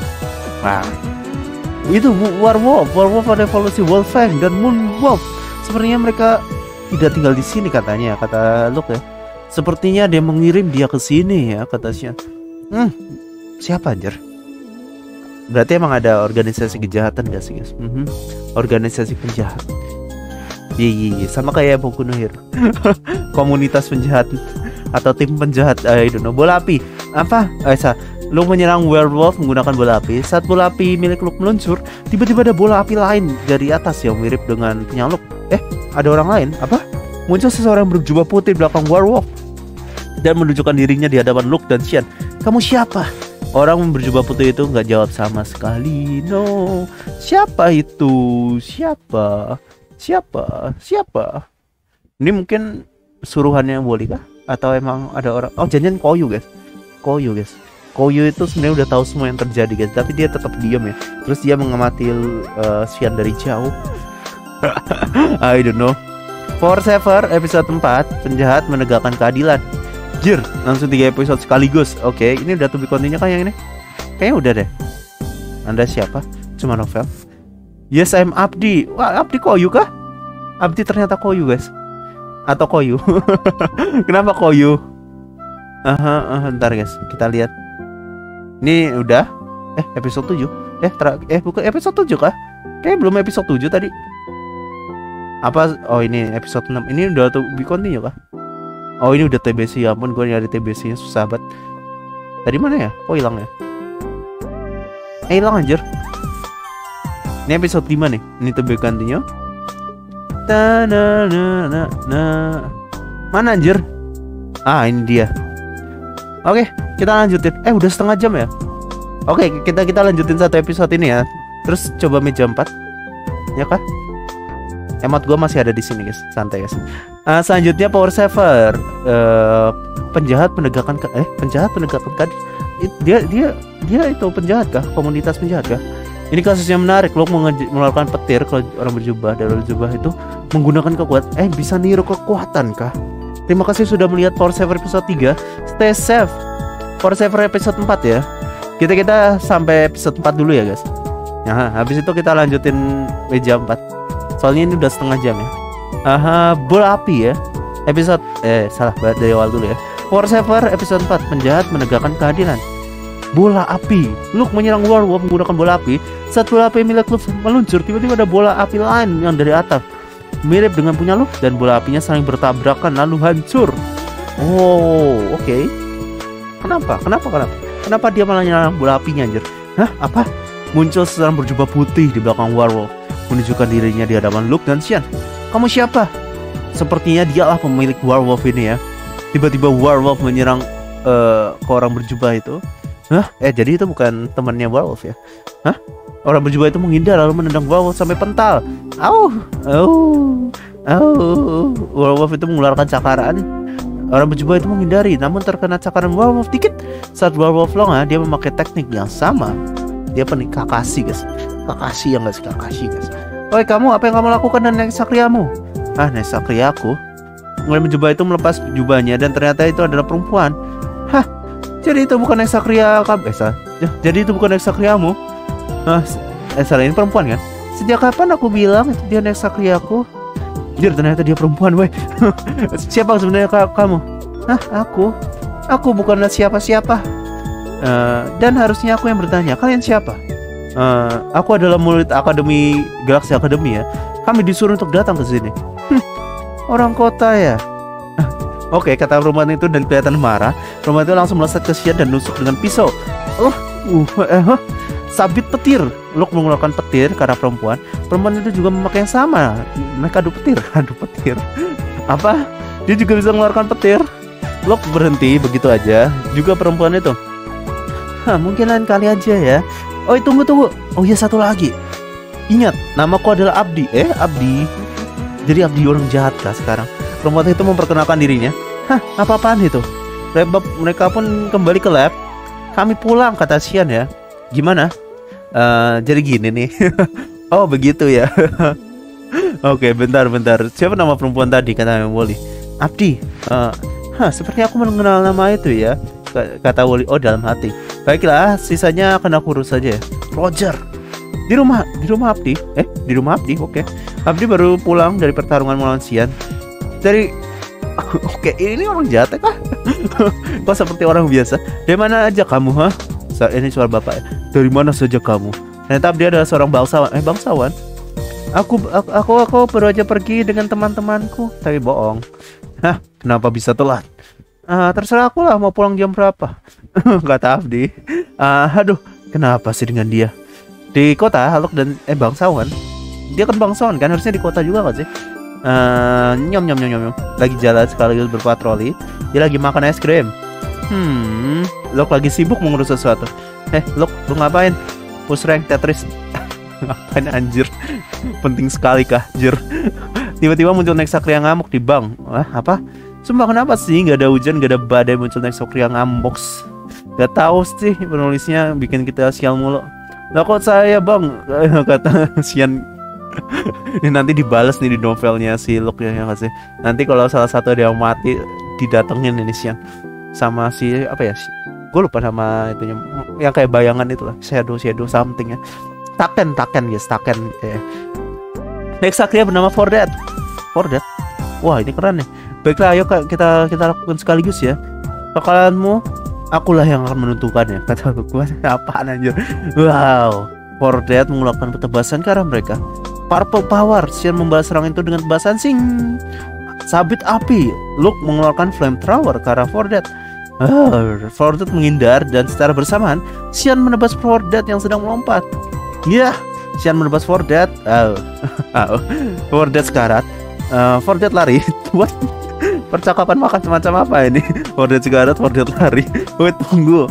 Itu Werewolf ada evolusi Wolfang dan Moonwolf. Sepertinya mereka tidak tinggal di sini katanya, kata Locke ya. Sepertinya dia mengirim dia ke sini ya, kata Xian. Siapa anjir? Berarti emang ada organisasi kejahatan gak sih guys? Organisasi penjahat. Iya, sama kayak Boku no Hero. Komunitas penjahat atau tim penjahat, I don't know. Bola api. Apa? Luke menyerang werewolf menggunakan bola api. Saat bola api milik Luke meluncur, tiba-tiba ada bola api lain dari atas yang mirip dengan punya Luke. Ada orang lain? Apa? Muncul seseorang berjubah putih di belakang werewolf dan menunjukkan dirinya di hadapan Luke dan Xian. Kamu siapa? Orang berjubah putih itu nggak jawab sama sekali. No. Siapa itu? Siapa? Ini mungkin suruhannya Woli kah? Atau emang ada orang? Oh, jangan Koyu guys. Koyu itu sebenarnya udah tahu semua yang terjadi guys, tapi dia tetap diam ya. Terus dia mengamati Xian dari jauh. I don't know. Power Saver episode 4, penjahat menegakkan keadilan. Jir, langsung 3 episode sekaligus. Oke, ini udah to be continue kan yang ini? Kayaknya udah deh. Anda siapa? Cuma novel. Yes, I'm Abdi. Wah, Abdi Koyu kah? Abdi ternyata Koyu guys. Atau Koyu. Kenapa Koyu? Ntar guys, kita lihat. Ini udah episode 7. Bukan episode 7 kah? Kayaknya belum episode 7 tadi. Apa? Oh, ini episode 6. Ini udah to be continue kah? Oh, ini udah TBC. Ya ampun, gue nyari TBC-nya susah banget. Tadi mana ya? Oh, hilang ya? Hilang anjir. Ini episode 5 nih. Ini to be continue. Mana anjir? Ini dia. Oke, kita lanjutin. Udah setengah jam ya. Oke, kita lanjutin satu episode ini ya. Terus coba meja 4. Ya kah? Emot gue masih ada di sini guys. Santai guys. Selanjutnya Power Saver. Penjahat menegakkan keadilan. Dia itu penjahat kah? Komunitas penjahat kah? Ini kasusnya menarik. Luke mengeluarkan petir kalau orang berjubah. Dan berjubah itu menggunakan kekuatan. Bisa niru kekuatan kah? Terima kasih sudah melihat Power Saver episode 3. Stay safe. Power Saver episode 4 ya. Kita sampai episode 4 dulu ya guys. Nah, habis itu kita lanjutin meja 4. Soalnya ini udah setengah jam ya. Bola api ya. Episode salah banget dari awal dulu ya. Power Saver episode 4, penjahat menegakkan keadilan. Bola api. Luke menyerang werewolf menggunakan bola api. Saat bola api milik Luke meluncur, tiba-tiba ada bola api lain yang dari atas mirip dengan punya Luke, dan bola apinya saling bertabrakan lalu hancur. Oh, oke. Kenapa dia malah nyerang bola apinya anjir? Apa? Muncul seseorang berjubah putih di belakang werewolf, menunjukkan dirinya di hadapan Luke dan Xian. Kamu siapa? Sepertinya dialah pemilik werewolf ini ya. Tiba-tiba werewolf menyerang ke orang berjubah itu. Jadi itu bukan temannya werewolf ya? Orang berjubah itu menghindar lalu menendang werewolf sampai pental. Werewolf itu mengeluarkan cakaran. Orang berjubah itu menghindari, namun terkena cakaran werewolf dikit. Saat werewolf longah, dia memakai teknik yang sama. Dia penik Kakashi guys. Kakashi guys. Oi kamu, apa yang kamu lakukan dengan Neksakriamu? Neksakriaku. Orang berjubah itu melepas jubahnya dan ternyata itu adalah perempuan. Jadi itu bukan Neksakria kamu. Jadi itu bukan Neksakriamu. Salah, ini perempuan kan? Sejak kapan aku bilang itu dia Neksakriaku? Jadi ternyata dia perempuan, weh. Siapa sebenarnya kamu? Aku bukanlah siapa-siapa. Dan harusnya aku yang bertanya, kalian siapa? Aku adalah murid Akademi Galaxy Academy ya. Kami disuruh untuk datang ke sini. Orang kota ya. Oke, kata perempuan itu dan kelihatan marah. Perempuan itu langsung melesat ke Xian dan nusuk dengan pisau. Sabit petir. Luke mengeluarkan petir karena perempuan. Perempuan itu juga memakai yang sama. Mereka adu petir. Apa? Dia juga bisa mengeluarkan petir. Luke berhenti begitu aja. Juga perempuan itu. Mungkin lain kali aja ya. Oh, tunggu. Oh iya, satu lagi. Ingat, namaku adalah Abdi. Abdi. Jadi Abdi orang jahat kah sekarang? Perempuan itu memperkenalkan dirinya. Apa-apaan itu? Mereka pun kembali ke lab. Kami pulang, kata Xian ya. Gimana? Jadi gini nih. Oh begitu ya. Oke, bentar. Siapa nama perempuan tadi, kata Woli? Abdi. Seperti aku mengenal nama itu ya, kata Woli. Oh, dalam hati. Baiklah, sisanya akan aku urus saja. Roger. Di rumah Abdi. Di rumah Abdi. Oke. Abdi baru pulang dari pertarungan melawan Xian. Oke, ini orang jahat kah? Kok seperti orang biasa? Dari mana aja kamu, ha? Ini suara bapak ya. Dari mana saja kamu? Ternyata dia adalah seorang bangsawan. Bangsawan? Aku baru aja pergi dengan teman-temanku. Tapi bohong. Hah, kenapa bisa telat? Terserah aku lah mau pulang jam berapa. Kata Abdi. Aduh, kenapa sih dengan dia? Di kota, Haluk dan bangsawan. Dia kan bangsawan kan, harusnya di kota juga kan sih? Nyom. Lagi jalan sekaligus berpatroli. Dia lagi makan es krim. Lok lagi sibuk mengurus sesuatu. Lok, lu ngapain? Push rank Tetris. Ngapain anjir? Penting sekali kah, jir? Tiba-tiba muncul Nexacria ngamuk di bank. Apa? Sumpah kenapa sih? Gak ada hujan, gak ada badai, muncul Nexacria ngamuk. Gak tahu sih, penulisnya bikin kita sial mulu. Lah kok saya bang? Kata Sian. Ini nanti dibales nih di novelnya si Luke ya kasih. Nanti kalau salah satu ada yang mati, didatengin ini Sian sama si apa ya? Gue lupa nama itunya. Yang kayak bayangan itu lah, shadow something ya. Taken guys, Taken. Nexacria bernama Fordet. Wah ini keren nih. Baiklah, ayo kita lakukan sekaligus ya. Bakalanmu, akulah yang akan menentukannya. Kata gue, apaan anjir. Wow. Fordet mengeluarkan petebasan ke arah mereka. Purple Power, Sian membalas serangan itu dengan tebasan sing. Sabit api, Luke mengeluarkan flamethrower ke arah Fordet. Fordet menghindar dan secara bersamaan Sian menebas Fordet yang sedang melompat. Sian menebas Fordet. Fordet sekarat. Fordet lari. What? Percakapan makan semacam apa ini? Fordet sekarat, Fordet lari. Wait, tunggu.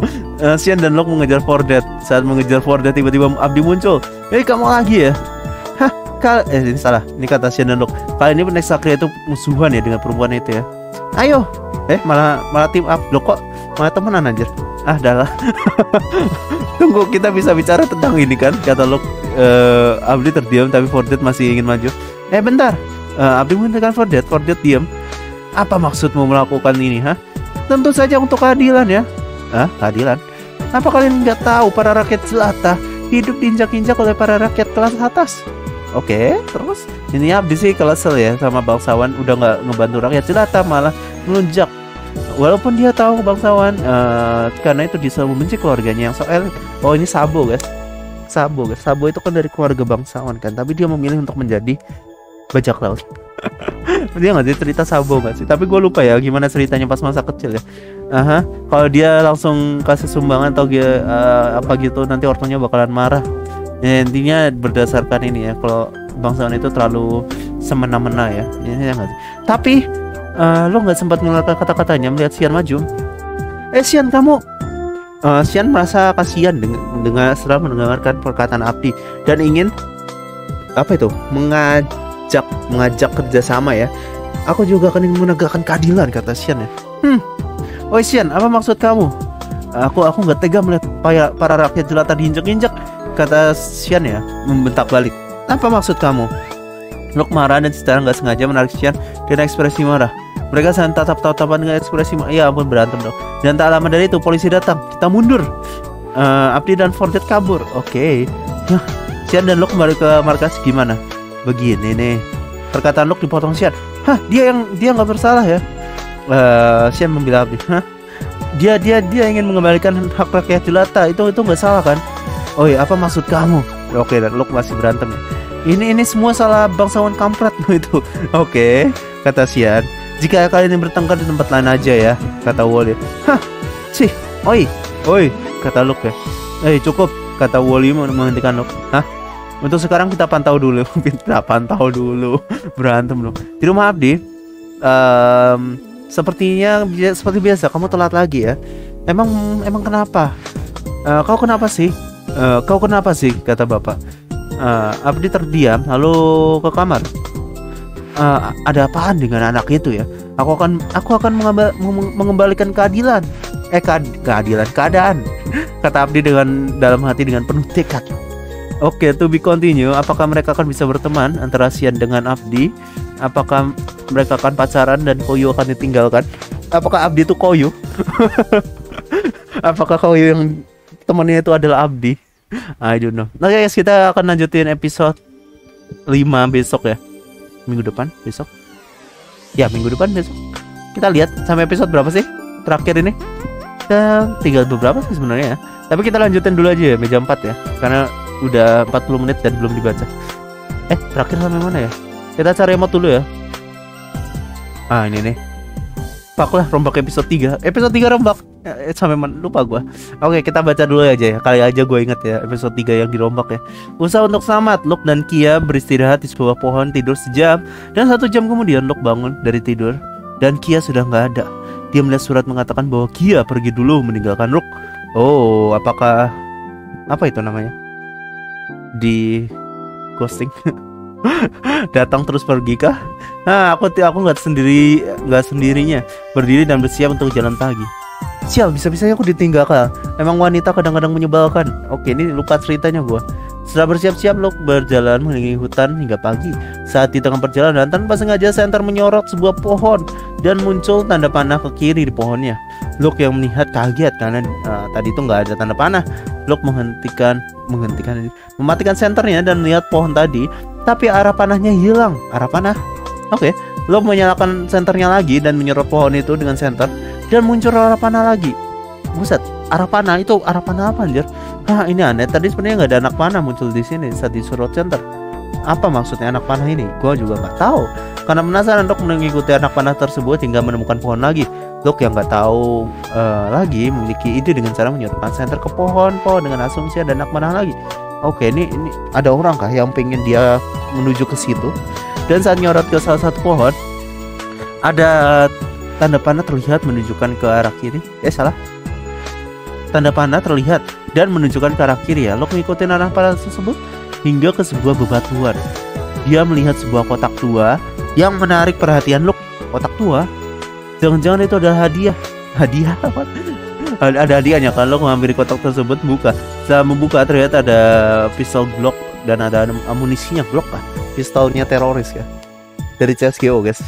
Sian dan Luke mengejar Fordet. Saat mengejar Fordet, tiba-tiba Abdi muncul. Kamu lagi ya? Ini salah. Ini kata Sian dan Luke. Kali ini Nexacria itu musuhan ya dengan perempuan itu ya. Ayo. Malah team up. Loh kok malah temenan anjir. Dah lah. Tunggu, kita bisa bicara tentang ini kan? Kata Luke. Abdi terdiam tapi Fordet masih ingin maju. Bentar. Abdi menghentikan Fordet. Fordet diam. Apa maksudmu melakukan ini, ha? Tentu saja untuk keadilan ya. Keadilan? Apa kalian nggak tahu para rakyat jelata hidup diinjak-injak oleh para rakyat kelas atas? Oke, terus ini Abdi sih kesel ya sama bangsawan udah nggak ngebantu rakyat jelata, malah melunjak. Walaupun dia tahu bangsawan karena itu dia selalu membenci keluarganya yang soal. Oh ini Sabo guys. Sabo itu kan dari keluarga bangsawan kan, tapi dia memilih untuk menjadi bajak laut. Dia nggak sih cerita Sabo nggak sih? Tapi gue lupa ya gimana ceritanya pas masa kecil ya. Kalau dia langsung kasih sumbangan atau dia apa gitu, nanti ortunya bakalan marah. Ya, intinya berdasarkan ini ya, kalau bangsawan itu terlalu semena-mena ya nggak sih? Tapi lo nggak sempat mengeluarkan kata-katanya melihat Sian maju. Sian kamu. Sian merasa kasihan dengan setelah mendengarkan perkataan Abdi dan ingin apa itu mengajak kerjasama ya. Aku juga akan ingin menegakkan keadilan, kata Sian ya. Oi Sian, apa maksud kamu? Aku nggak tega melihat para rakyat jelata diinjak-injak, kata Sian ya, membentak balik. Apa maksud kamu? Luke marah dan secara nggak sengaja menarik Sian dengan ekspresi marah. Mereka saling tatap-tatapan dengan ekspresi marah. Ya ampun, berantem dong. Dan tak lama dari itu polisi datang. Kita mundur. Abdi dan Fordet kabur. Oke. Sian dan Luke kembali ke markas. Gimana? Begini nih. Perkataan Luke dipotong Sian. Dia nggak bersalah ya. Sian membela Abdi. Dia ingin mengembalikan hak rakyat jelata. Itu nggak salah kan? Oh iya, apa maksud kamu? Oke, dan Luke masih berantem ya. Ini semua salah bangsawan kampret itu. Oke, kata Sian. Jika kalian yang bertengkar di tempat lain aja ya, kata Wally. Oi, kata Luke ya. Cukup, kata Wally menghentikan Luke. Untuk sekarang kita pantau dulu. Berantem loh. Di rumah Abdi. Sepertinya seperti biasa kamu telat lagi ya. Emang kenapa? Kau kenapa sih? Kata bapak. Abdi terdiam lalu ke kamar. Ada apaan dengan anak itu ya? Aku akan mengembalikan keadilan. Keadaan. Kata Abdi dalam hati dengan penuh tekad. Oke, to be continue. Apakah mereka akan bisa berteman antara Sian dengan Abdi? Apakah mereka akan pacaran dan Koyu akan ditinggalkan? Apakah Abdi itu Koyu? Apakah Koyu yang temannya itu adalah Abdi? I don't know. Oke guys, kita akan lanjutin episode 5 besok ya. Minggu depan besok. Kita lihat sampai episode berapa sih terakhir ini. Kita tinggal beberapa sih sebenarnya ya. Tapi kita lanjutin dulu aja ya meja 4 ya, karena udah 40 menit dan belum dibaca. Terakhir sampai mana ya? Kita cari emot dulu ya. Ini nih. Pak lah, rombak episode 3. Episode 3 rombak. Sampai mana? Lupa gua. Oke, kita baca dulu aja ya. Kali aja gue inget ya episode 3 yang dirombak ya. Usaha untuk selamat, Luke dan Kia beristirahat di sebuah pohon, tidur sejam. Dan 1 jam kemudian Luke bangun dari tidur dan Kia sudah nggak ada. Dia melihat surat mengatakan bahwa Kia pergi dulu meninggalkan Luke. Oh, apakah apa itu namanya? Di ghosting. Datang terus pergi kah? Aku nggak sendirinya berdiri dan bersiap untuk jalan pagi. Sial, bisa-bisanya aku ditinggalkan. Emang wanita kadang-kadang menyebalkan. Oke, ini lupa ceritanya gua. Setelah bersiap-siap, Luke berjalan mengelilingi hutan hingga pagi. Saat di tengah perjalanan, tanpa sengaja Center menyorot sebuah pohon dan muncul tanda panah ke kiri di pohonnya. Luke yang melihat kaget karena tadi itu nggak ada tanda panah. Luke mematikan senternya dan melihat pohon tadi, tapi arah panahnya hilang. Arah panah. Oke, Luke menyalakan senternya lagi dan menyorot pohon itu dengan senter dan muncul arah panah lagi. Buset, arah panah itu arah panah apa anjir? Ini aneh. Tadi sebenarnya nggak ada anak panah muncul di sini saat disorot center. Apa maksudnya anak panah ini? Gua juga nggak tahu. Karena penasaran, Luke mengikuti anak panah tersebut hingga menemukan pohon lagi. Luke yang nggak tahu lagi memiliki ide dengan cara menyorotkan senter ke pohon dengan asumsi ada anak panah lagi. Oke, ini ada orang kah yang pengen dia menuju ke situ? Dan saat nyorot ke salah satu pohon, ada tanda panah terlihat menunjukkan ke arah kiri. Salah. Tanda panah terlihat dan menunjukkan ke arah kiri ya. Luke mengikuti arah panah tersebut hingga ke sebuah bebatuan. Dia melihat sebuah kotak tua yang menarik perhatian Luke. Kotak tua? Jangan-jangan itu adalah hadiah. Hadiah apa? Ada hadiahnya. Kalau Luke mengambil kotak tersebut, buka. Setelah membuka ternyata ada pistol Glock dan ada amunisinya Glock kah? Pistolnya teroris ya. Dari CSGO guys.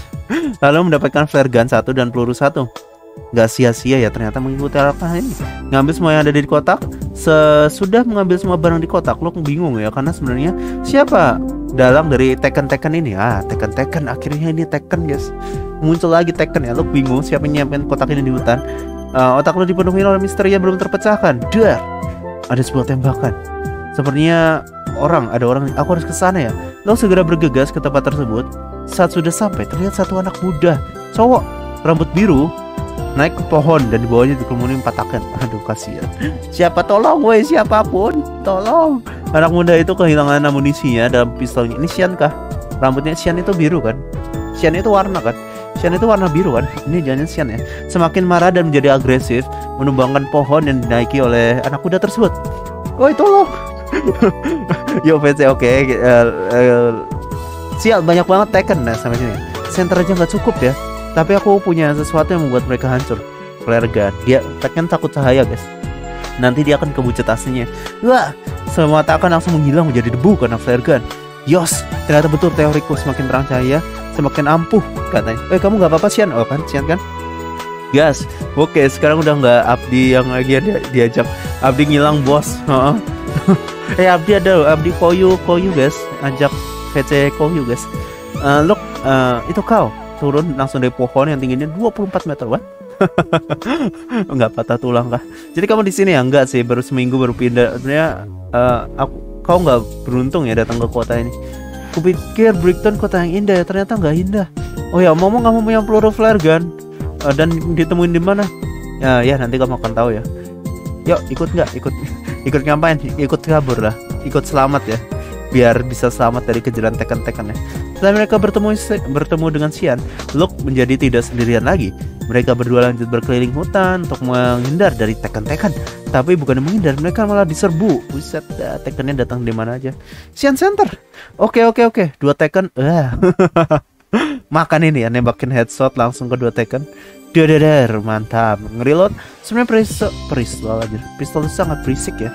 Lalu mendapatkan flare gun 1 dan peluru 1. Gak sia-sia ya ternyata mengikuti arah panah ini. Ngambil semua yang ada di kotak. Sesudah mengambil semua barang di kotak, Luke bingung ya, karena sebenarnya siapa dalang dari Tekken ini? Tekken akhirnya ini Tekken guys. Muncul lagi Tekken ya. Luke bingung siapa yang nyiapin kotak ini di hutan. Otak Luke dipenuhi oleh misteri yang belum terpecahkan. Ada sebuah tembakan. Sepertinya ada orang. Aku harus ke sana ya. Luke segera bergegas ke tempat tersebut. Saat sudah sampai, terlihat satu anak muda, cowok, rambut biru, naik ke pohon dan di bawahnya dikerumuni 4 Tekken. Aduh, kasihan. Siapa tolong, woi, siapapun, tolong. Anak muda itu kehilangan amunisinya dalam pistolnya. Ini Xian kah? Rambutnya Xian itu biru kan? Xian itu warna kan? Xian itu warna biru kan? Ini jangan Xian ya. Semakin marah dan menjadi agresif, menumbangkan pohon yang dinaiki oleh anak muda tersebut. Woi, tolong. Yo, VC oke. Sial, banyak banget Tekken sampai sini. Center aja nggak cukup ya. Tapi aku punya sesuatu yang membuat mereka hancur. Flare gun. Dia Tekken takut cahaya guys. Nanti dia akan kebucut aslinya. Wah, semua Tekken langsung menghilang menjadi debu karena flare gun. Yos, ternyata betul teoriku, semakin terang cahaya semakin ampuh katanya. Kamu nggak apa-apa Xian? Oh kan, Xian kan? Gas. Oke, sekarang udah nggak Abdi yang lagi diajak. Abdi ngilang bos. Abdi ada Abdi Koyu guys. Ajak VC Koyu guys. Look, itu kau turun langsung dari pohon yang tingginya 24 meter. What? Enggak patah tulang kah? Jadi kamu di sini ya? Enggak sih, baru seminggu baru pindah. Sebenarnya kau nggak beruntung ya datang ke kota ini. Kupikir Brighton kota yang indah ya, ternyata nggak indah. Oh ya, ngomong kamu punya peluru flare gun dan ditemuin di mana? Ya nanti kamu akan tahu ya. Yuk, ikut nggak? Ikut ngapain? Ikut kabur lah. Ikut selamat ya. Biar bisa selamat dari kejaran Tekken ya. Setelah mereka bertemu dengan Xian, Luke menjadi tidak sendirian lagi. Mereka berdua lanjut berkeliling hutan untuk menghindar dari Tekken. Tapi bukan menghindar, mereka malah diserbu. Buset, Tekkennya datang di mana aja. Xian Center. Oke. 2 Tekken. Makan ini ya, nembakin headshot langsung ke 2 Tekken. Mantap. Ngereload. Sebenarnya pistol sangat berisik ya.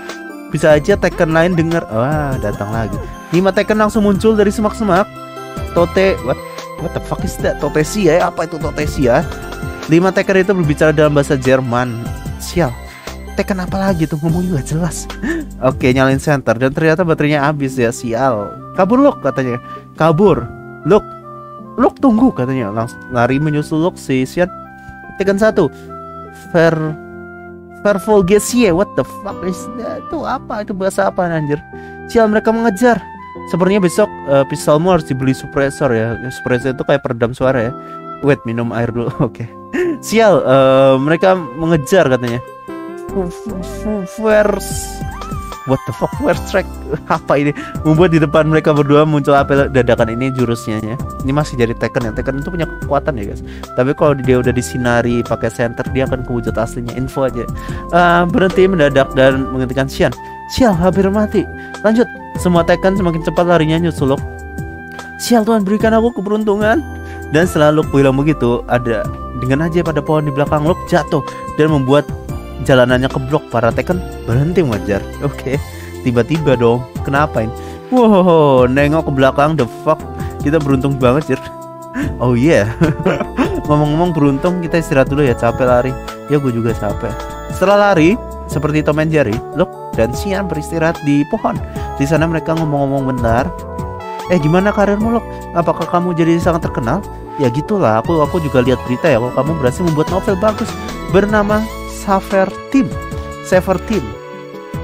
Bisa aja Tekken lain dengar. Datang lagi. 5 Tekken langsung muncul dari semak-semak. What the fuck is that? Totesia ya? Apa itu Totesia? 5 Tekken itu berbicara dalam bahasa Jerman. Sial. Tekken apa lagi tuh, ngomongnya gak jelas. Oke, nyalain center dan ternyata baterainya habis ya. Sial. Kabur Luke katanya. Kabur. Luke Lok tunggu katanya. Langsung lari menyusul Lok si Xian. Tekken 1. Vervolgesie, what the fuck is that? Itu apa? Itu bahasa apa anjir? Sial, mereka mengejar. Sepertinya besok pistolmu harus dibeli suppressor ya. Suppressor itu kayak peredam suara ya. Wait, minum air dulu. Oke. Sial, mereka mengejar katanya. What the fuck, where's track? Apa ini? Membuat di depan mereka berdua muncul apel dadakan. Ini jurusnya ya. Ini masih jadi Tekken ya. Tekken itu punya kekuatan ya guys. Tapi kalau dia udah disinari pakai center, dia akan kewujud aslinya. Info aja. Berhenti mendadak dan menghentikan Xian. Sial, hampir mati. Lanjut. Semua Tekken semakin cepat larinya nyusul Lok. Sial, Tuhan berikan aku keberuntungan. Dan setelah Lok bilang begitu, ada dengan aja pada pohon di belakang Lok jatuh dan membuat jalanannya keblok. Para Tekken berhenti mengejar. Oke. Tiba-tiba dong. Kenapa ini? Wow, nengok ke belakang. The fuck. Kita beruntung banget, Jir. Oh iya. Ngomong-ngomong beruntung, kita istirahat dulu ya. Capek lari. Ya gue juga capek. Setelah lari, seperti Tom and Jerry, Lok dan Xian beristirahat di pohon. Di sana mereka ngomong-ngomong bentar. Gimana karirmu, Lok? Apakah kamu jadi sangat terkenal? Ya gitulah. Aku juga lihat berita ya kalau kamu berhasil membuat novel bagus bernama Saver Team.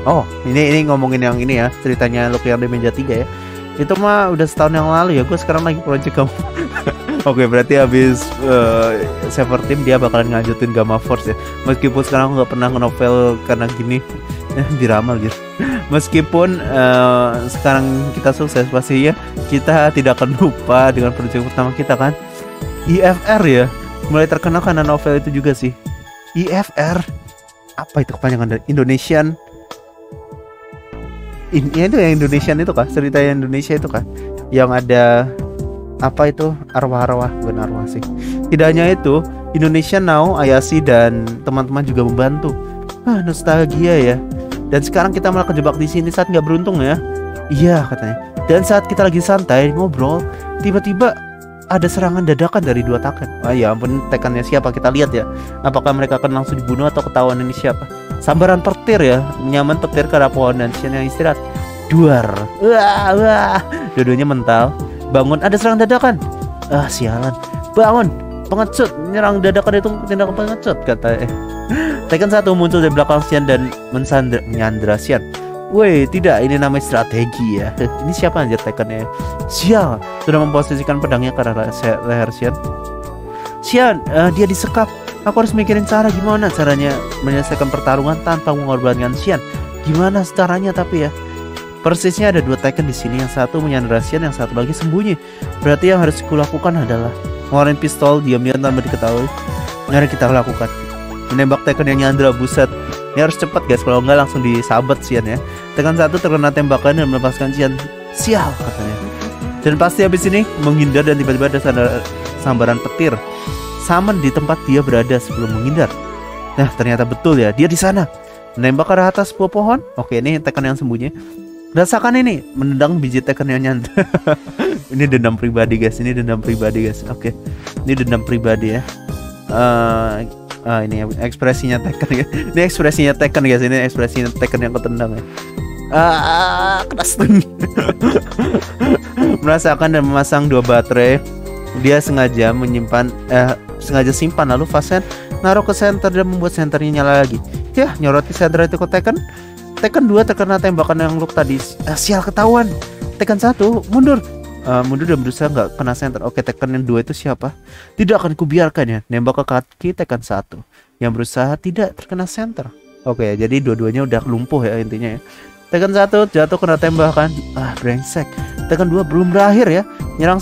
Oh, ini ngomongin yang ini ya, ceritanya Lok yang di meja 3 ya. Itu mah udah setahun yang lalu ya. Gue sekarang lagi project kamu. Oke, berarti habis Saver Team dia bakalan ngajutin Gamma Force ya. Meskipun sekarang aku gak pernah ngenovel karena gini diramal gitu. Meskipun sekarang kita sukses, pastinya kita tidak akan lupa dengan project pertama kita kan. IFR ya. Mulai terkenal karena novel itu juga sih. IFR, apa itu kepanjangan dari Indonesian? Ini itu yang Indonesian itu kah? Cerita yang Indonesia itu kah? Yang ada apa itu? Arwah-arwah, bukan arwah sih. Tidak hanya itu, Indonesia Now, Ayasi dan teman-teman juga membantu. Nostalgia ya. Dan sekarang kita malah kejebak di sini saat nggak beruntung ya. Iya katanya. Dan saat kita lagi santai ngobrol, tiba-tiba ada serangan dadakan dari 2 Tekken. Ya ampun, Tekkennya siapa? Kita lihat ya. Apakah mereka akan langsung dibunuh atau ketahuan ini siapa? Sambaran petir ya, nyaman petir ke arah pohon dan Xian yang istirahat. Duar. Wah. Dua-duanya mental. Bangun, ada serangan dadakan. Sialan. Bangun. Pengecut, menyerang dadakan itu tindakan pengecut kata. Tekken 1 muncul dari belakang Xian dan menyandra Xian. Woi, tidak, ini namanya strategi ya. Ini siapa anjir Tekkennya? Sial, sudah memposisikan pedangnya ke arah leher Xian. Xian, dia disekap. Aku harus mikirin gimana caranya menyelesaikan pertarungan tanpa mengorbankan Xian. Gimana caranya tapi ya? Persisnya ada 2 Tekken di sini, yang satu menyandra Xian, yang satu lagi sembunyi. Berarti yang harus kulakukan adalah ngeluarin pistol diam-diam tanpa diketahui. Mari kita lakukan. Menembak Tekken yang nyandra, buset. Ini harus cepat guys, kalau enggak langsung disabet Xian ya. Tekken 1 terkena tembakan dan melepaskan Xian. Sial katanya. Dan pasti habis ini menghindar dan tiba-tiba ada sambaran petir. Saman di tempat dia berada sebelum menghindar. Nah ternyata betul ya, dia di sana. Menembak ke arah atas sebuah pohon. Oke, ini Tekken yang sembunyi. Rasakan ini, menendang biji Tekken yang nyandra. Ini dendam pribadi guys, Oke, ini dendam pribadi ya. Ini ekspresinya Tekken ya. Ini ekspresinya Tekken guys. Ini ekspresinya Tekken yang ketendang ya. Keras tuh. Merasakan dan memasang 2 baterai. Dia sengaja simpan lalu Fasen naruh ke senter dan membuat senternya nyala lagi. Ya, nyoroti senter itu ke Tekken. Tekken 2 terkena tembakan yang Lok tadi. Sial, ketahuan. Tekken 1 mundur. Mundur dan berusaha nggak kena center. Oke, Tekken yang 2 itu siapa? Tidak akan kubiarkan ya nembak ke kaki Tekken 1 yang berusaha tidak terkena center. Oke, jadi dua-duanya udah lumpuh ya intinya ya. Tekken 1 jatuh kena tembakan. Brengsek. Tekken 2 belum berakhir ya. Menyerang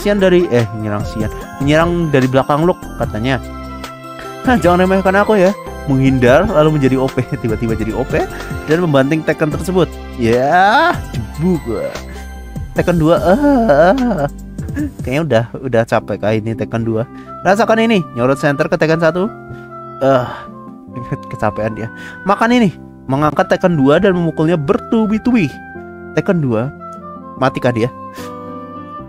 dari belakang Lok katanya. Jangan remehkan aku ya. Menghindar lalu menjadi OP. Tiba-tiba jadi OP dan membanting Tekken tersebut. Ya, jebuk. Tekken 2 kayaknya udah capek kayak ini Tekken 2. Rasakan ini, nyorot center ke Tekken 1. Kecapean dia. Makan ini, mengangkat Tekken 2 dan memukulnya bertubi-tubi. Tekken 2, matikah dia?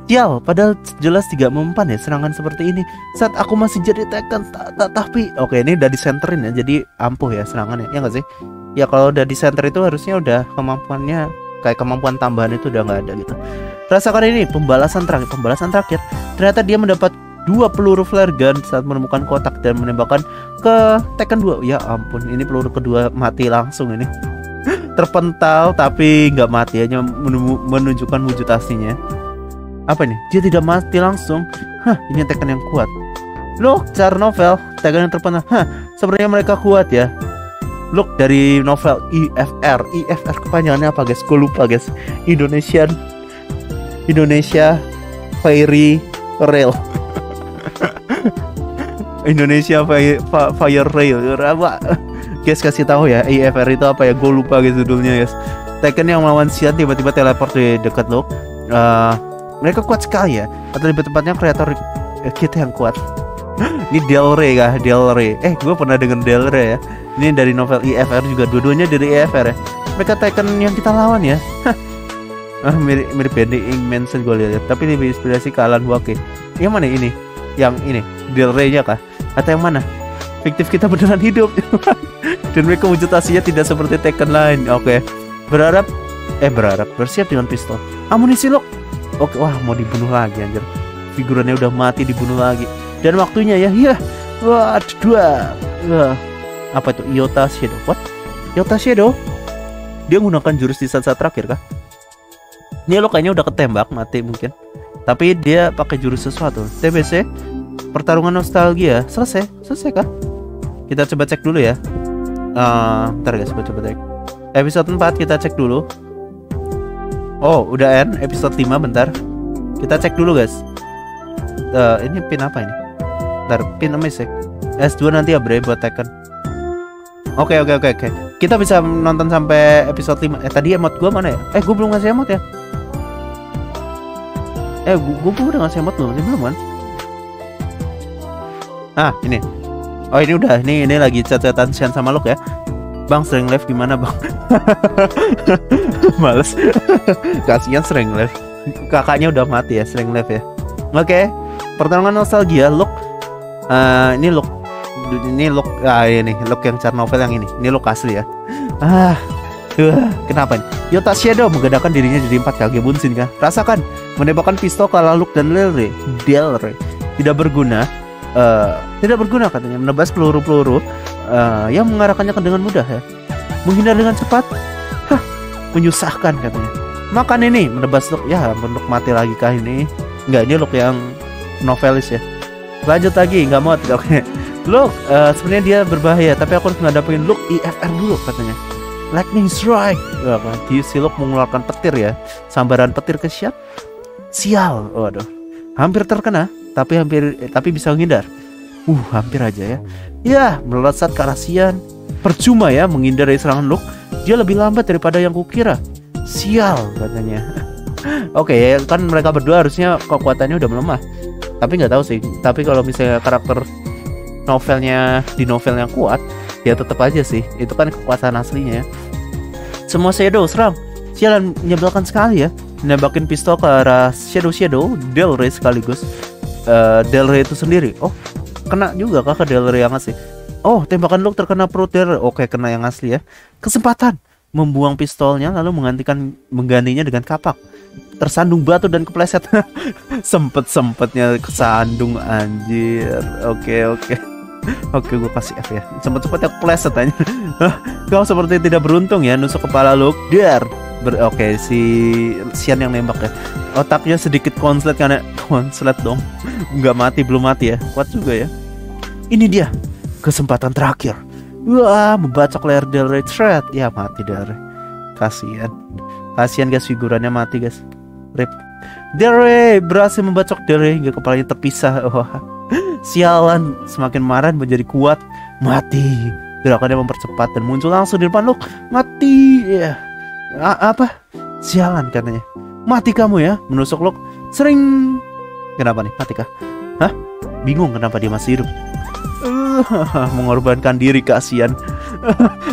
Sial, padahal jelas 3 mempan ya serangan seperti ini. Saat aku masih jadi Tekken tapi oke, ini udah disenterin ya, jadi ampuh ya serangannya. Ya nggak sih? Ya kalau udah disenter itu harusnya udah kemampuannya kayak kemampuan tambahan itu udah nggak ada gitu. Rasakan ini, pembalasan terakhir. Ternyata dia 2 peluru flare gun saat menemukan kotak dan menembakkan ke Tekken 2. Ya ampun, ini peluru kedua mati langsung ini. Terpental tapi nggak mati, hanya menunjukkan wujud aslinya. Apa nih? Dia tidak mati langsung. Hah, ini Tekken yang kuat. Look, cara novel Tekken yang terpental. Hah, sebenarnya mereka kuat ya. Look, dari novel IFR. IFR kepanjangannya apa guys? Gue lupa guys. Indonesia Fairy Rail. Indonesia Fire Rail. Apa? Guys, kasih tahu ya, IFR itu apa ya? Gue lupa guys judulnya guys. Tekken yang melawan Xian tiba-tiba teleport di dekat lo. Mereka kuat sekali ya. Atau lebih tepatnya kreator kita yang kuat. Ini Del Rey kah? Del Rey. Gue pernah denger Del Rey ya. Ini dari novel IFR juga. Dua-duanya dari IFR ya. Mereka Tekken yang kita lawan ya. Mirip Bending Mansion gue lihat. Tapi lebih inspirasi ke Alan Wake. Yang mana ini? Yang ini Del Rey-nya kah? Atau yang mana? Fiktif kita beneran hidup. Dan mereka wujud aslinya tidak seperti Tekken lain. Oke. Bersiap dengan pistol. Amunisi lo. Oke, wah mau dibunuh lagi anjir. Figurannya udah mati dibunuh lagi. Dan waktunya ya. Iya. Wah, 2. Apa itu? Iota Shadow. What? Iota Shadow? Dia menggunakan jurus di saat terakhir kah? Ini lo kayaknya udah ketembak mati mungkin. Tapi dia pakai jurus sesuatu. TBC pertarungan nostalgia selesai kah? Kita coba cek dulu ya. Bentar guys, coba cek. Episode 4 kita cek dulu. Oh, udah end episode 5 bentar. Kita cek dulu guys. Ini pin apa ini? Bentar, pin amazing. S2 nanti ya bre buat Tekken. Oke. Kita bisa nonton sampai episode 5. Tadi emot gua mana ya? Gua belum ngasih emot ya. Gue udah ngasih emot belum kan? Ini. Oh ini udah, ini lagi chat-chatan Xian sama Luke ya. Bang sering live gimana bang? Males. Kasihan sering live. Kakaknya udah mati ya sering live ya. Oke. Pertarungan nostalgia Luke. Ini Luke. Ini Luke yang cara novel yang ini. Ini Luke asli ya. Kenapa nih? Iota Shadow menggerakkan dirinya jadi 4 kaki bunsin kan? Rasakan menembakkan pistol ke arah Luke dan Del Rey. Tidak berguna katanya. Menebas peluru-peluru yang mengarahkannya dengan mudah ya. Menghindar dengan cepat. Menyusahkan katanya. Makan ini menebas Luke. Ya Luke mati lagi kah ini? Enggak, ini Luke yang novelis ya. Lanjut lagi, nggak mau. Oke. Luke sebenarnya dia berbahaya, tapi aku harus ngadapin Luke IFR dulu katanya. Lightning Strike. Si Luke mengeluarkan petir ya. Sambaran petir ke Xian. Sial. Waduh. Hampir terkena, tapi bisa menghindar. Hampir aja ya. Ya, melesat ke arah Xian. Percuma ya menghindar dari serangan Luke. Dia lebih lambat daripada yang kukira. Sial katanya. Oke, ya kan mereka berdua harusnya kekuatannya udah melemah. Tapi nggak tahu sih. Tapi kalau misalnya karakter novelnya di novel yang kuat, ya tetap aja sih. Itu kan kekuasaan aslinya ya. Semua Shadow serang. Sialan, menyebalkan sekali ya. Nembakin pistol ke arah Shadow Del Rey sekaligus. Del Rey itu sendiri. Oh, kena juga kah ke Del Rey yang asli? Oh, tembakan Luke terkena perut Del Rey. Oke, kena yang asli ya. Kesempatan membuang pistolnya lalu menggantinya dengan kapak. Tersandung batu dan kepleset. Sempet-sempetnya kesandung anjir. Oke, gue kasih F ya. Sempet-sempetnya kepleset aja. Kau seperti tidak beruntung ya, nusuk kepala Luke. Oke, si Xian yang nembak ya. Otaknya sedikit konslet karena konslet dong. Belum mati ya. Kuat juga ya. Ini dia kesempatan terakhir. Wah, membacok leher Del Rey. Thread. Ya mati Del Rey. Kasihan guys, figurannya mati guys. Rip. Del Rey berhasil membacok Del Rey hingga kepalanya terpisah. Wah. Sialan, semakin marah menjadi kuat. Mati. Gerakannya mempercepat dan muncul langsung di depan Luke. Mati. Ya. Apa? Sialan katanya. Mati kamu ya, menusuk Luke. Sering. Kenapa nih? Mati kah? Hah? Bingung kenapa dia masih hidup. Mengorbankan diri, kasihan.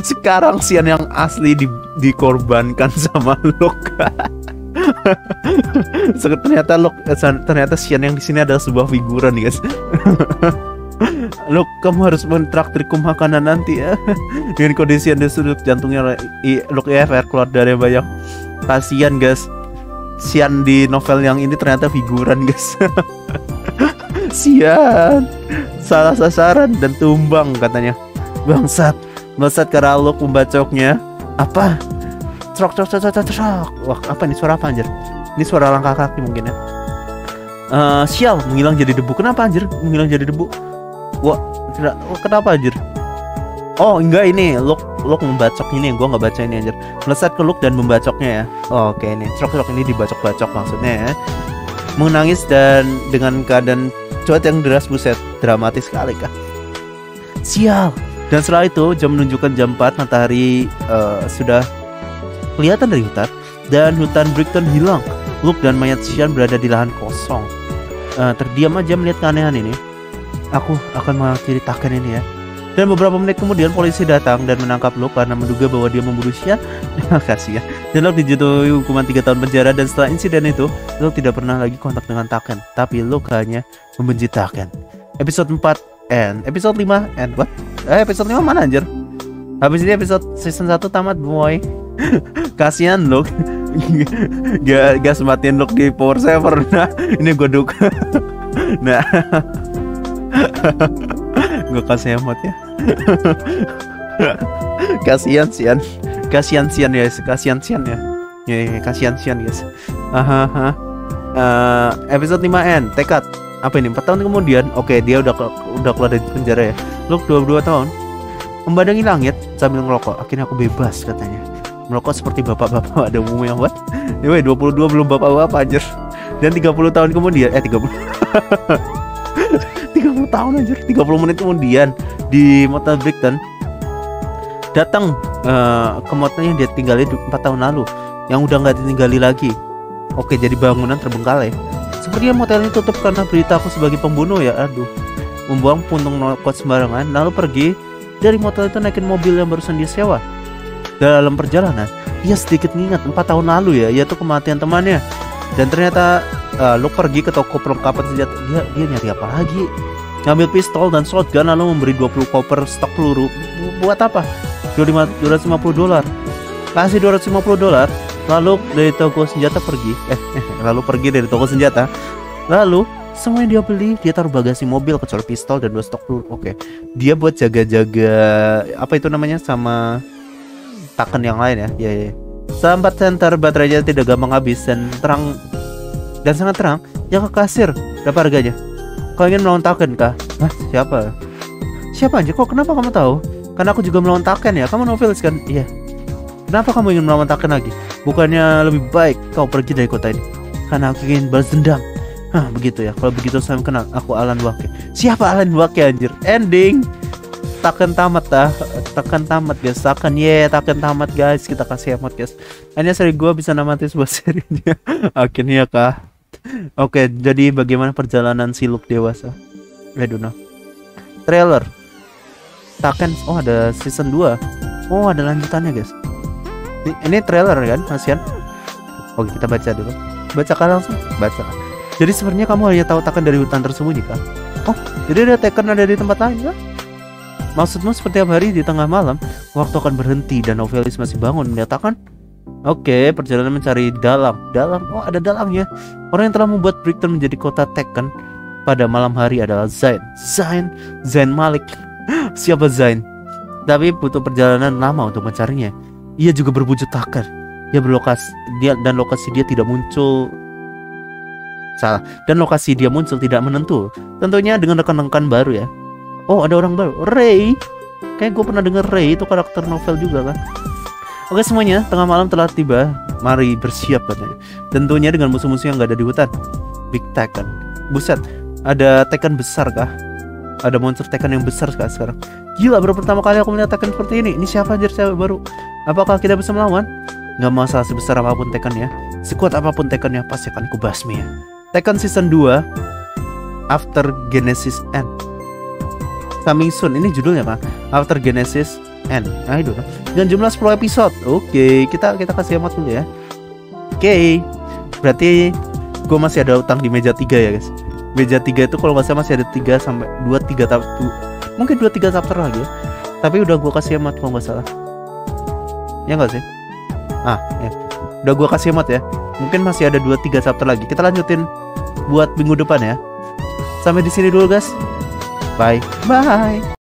Sekarang Xian yang asli dikorbankan sama Luke. Ternyata Xian yang di sini adalah sebuah figuran guys. Luke, kamu harus mentraktirku makanan nanti ya. Dengan kondisi yang sudut jantungnya Luke IFR keluar dari banyak. Kasihan guys, Xian di novel yang ini ternyata figuran guys. Sian, salah sasaran dan tumbang katanya. Bangsat, bangsat karena Luke membacoknya. Apa? Trok. Wah, apa ini, suara apa anjir? Ini suara langkah kaki mungkin ya. Sial, menghilang jadi debu. Kenapa anjir? Menghilang jadi debu. Wah, kenapa anjir? Oh enggak, ini Luke membacok ini, gua nggak baca ini anjir. Melesat ke Luke dan membacoknya ya. Oh, oke, ini trok ini dibacok-bacok maksudnya ya. Menangis dan dengan keadaan cuaca yang deras, buset, dramatis sekali kah. Sial. Dan setelah itu jam menunjukkan jam 4, matahari sudah kelihatan dari hutan dan hutan Brighton hilang. Luke dan mayat Sian berada di lahan kosong. Terdiam aja melihat keanehan ini. Aku akan mengakhiri Taken ini ya. Dan beberapa menit kemudian polisi datang dan menangkap Luke karena menduga bahwa dia membunuh Sian. Kasih ya. Dan Luke dijatuhi hukuman 3 tahun penjara. Dan setelah insiden itu, Luke tidak pernah lagi kontak dengan Taken. Tapi Luke hanya membenci Taken. Episode 4 end. Episode 5 end. What? Episode 5 mana anjir? Habis ini episode season 1 tamat boy. Kasihan Luke. Gak sematin Luke di Power Saver. Nah, ini gue duk. Nah, gue kasih emot ya. Kasihan Sian ya, kasihan Sian ya. Ya, kasihan Sian guys. Episode 5N, tekad. Apa ini? 4 tahun kemudian, oke, dia udah keluar dari penjara ya. Luke 22 tahun, membadangi langit sambil ngerokok. Akhirnya aku bebas katanya. Merokok seperti bapak-bapak ada umumnya. What? Anyway, 22 belum bapak-bapak anjir. Dan 30 tahun kemudian 30 tahun anjir, 30 menit kemudian di Motel Brighton datang ke motel yang dia tinggali 4 tahun lalu, yang udah nggak ditinggali lagi. Oke, jadi bangunan terbengkalai. Sepertinya motel ini tutup karena berita aku sebagai pembunuh ya. Aduh, membuang puntung knockout sembarangan, lalu pergi dari motel itu naikin mobil yang barusan dia sewa. Dalam perjalanan, ia sedikit mengingat 4 tahun lalu ya, yaitu kematian temannya. Dan ternyata Luke pergi ke toko perlengkapan senjata. Dia nyari apa lagi? Ngambil pistol dan shotgun, lalu memberi 20 koper stok peluru. Buat apa? $250. Kasih $250. Lalu dari toko senjata pergi. Dari toko senjata. Lalu semua yang dia beli dia taruh bagasi mobil kecuali pistol dan 2 stok peluru. Oke. Dia buat jaga-jaga apa itu namanya sama Taken yang lain ya. Ya. Sambat center baterainya tidak gampang habis dan terang dan sangat terang. Yang ke kasir, berapa harganya? Kau ingin melawan Taken kah? Hah, siapa? Siapa aja? Kok kenapa kamu tahu? Karena aku juga melawan Taken ya. Kamu novelis kan? Iya. Kenapa kamu ingin melawan Taken lagi? Bukannya lebih baik kau pergi dari kota ini? Karena aku ingin balas dendam. Hah, begitu ya. Kalau begitu saya kenal. Aku Alan Wake. Siapa Alan Wake anjir? Ending. Taken tamat dah. Taken tamat guys. Taken tamat guys. Kita kasih emot guys. Hanya seri gua bisa namatin sebuah serinya. Akhirnya kah? Oke, jadi bagaimana perjalanan si Luke dewasa? I don't know. Trailer Taken. Oh, ada season 2. Oh, ada lanjutannya guys. Ini trailer kan, Masian? Oke, kita baca dulu. Bacakan langsung. Baca. Jadi sebenarnya kamu hanya tahu Taken dari hutan tersembunyi kan? Oh, jadi ada Taken ada di tempat lain kan? Maksudmu setiap hari di tengah malam waktu akan berhenti dan novelis masih bangun menyatakan, oke, perjalanan mencari dalang. Oh, ada dalangnya. Orang yang telah membuat Brighton menjadi kota Taken pada malam hari adalah Zain Malik. Siapa Zain? Tapi butuh perjalanan lama untuk mencarinya. Ia juga berwujud Taken. Lokasi dia tidak muncul. Salah. Dan lokasi dia muncul tidak menentu. Tentunya dengan rekan-rekan baru ya. Oh, ada orang baru, Ray. Kayak gue pernah denger Ray, itu karakter novel juga kan. Oke semuanya, tengah malam telah tiba. Mari bersiap katanya. Tentunya dengan musuh-musuh yang gak ada di hutan. Big Taken. Buset, ada Taken besar kah? Ada monster Taken yang besar kah sekarang? Gila, baru pertama kali aku melihat Taken seperti ini. Ini siapa anjir cewek baru? Apakah kita bisa melawan? Gak masalah sebesar apapun Taken ya. Sekuat apapun Taken ya, pasti akan kubasmi ya. Taken season 2 After Genesis End. Coming soon, ini judulnya kan? After Genesis End. I don't know. Dengan jumlah 10 episode. Oke, kita kasih hemat dulu ya. Oke. Berarti gue masih ada utang di meja 3 ya guys. Meja 3 itu kalau nggak salah masih ada 3 sampai 2-3 mungkin 2-3 chapter lagi ya. Tapi udah gue kasih hemat kalau nggak salah. Ya nggak sih? Ya. Udah gue kasih hemat ya. Mungkin masih ada 2-3 chapter lagi. Kita lanjutin buat minggu depan ya. Sampai di sini dulu guys. Bye. Bye.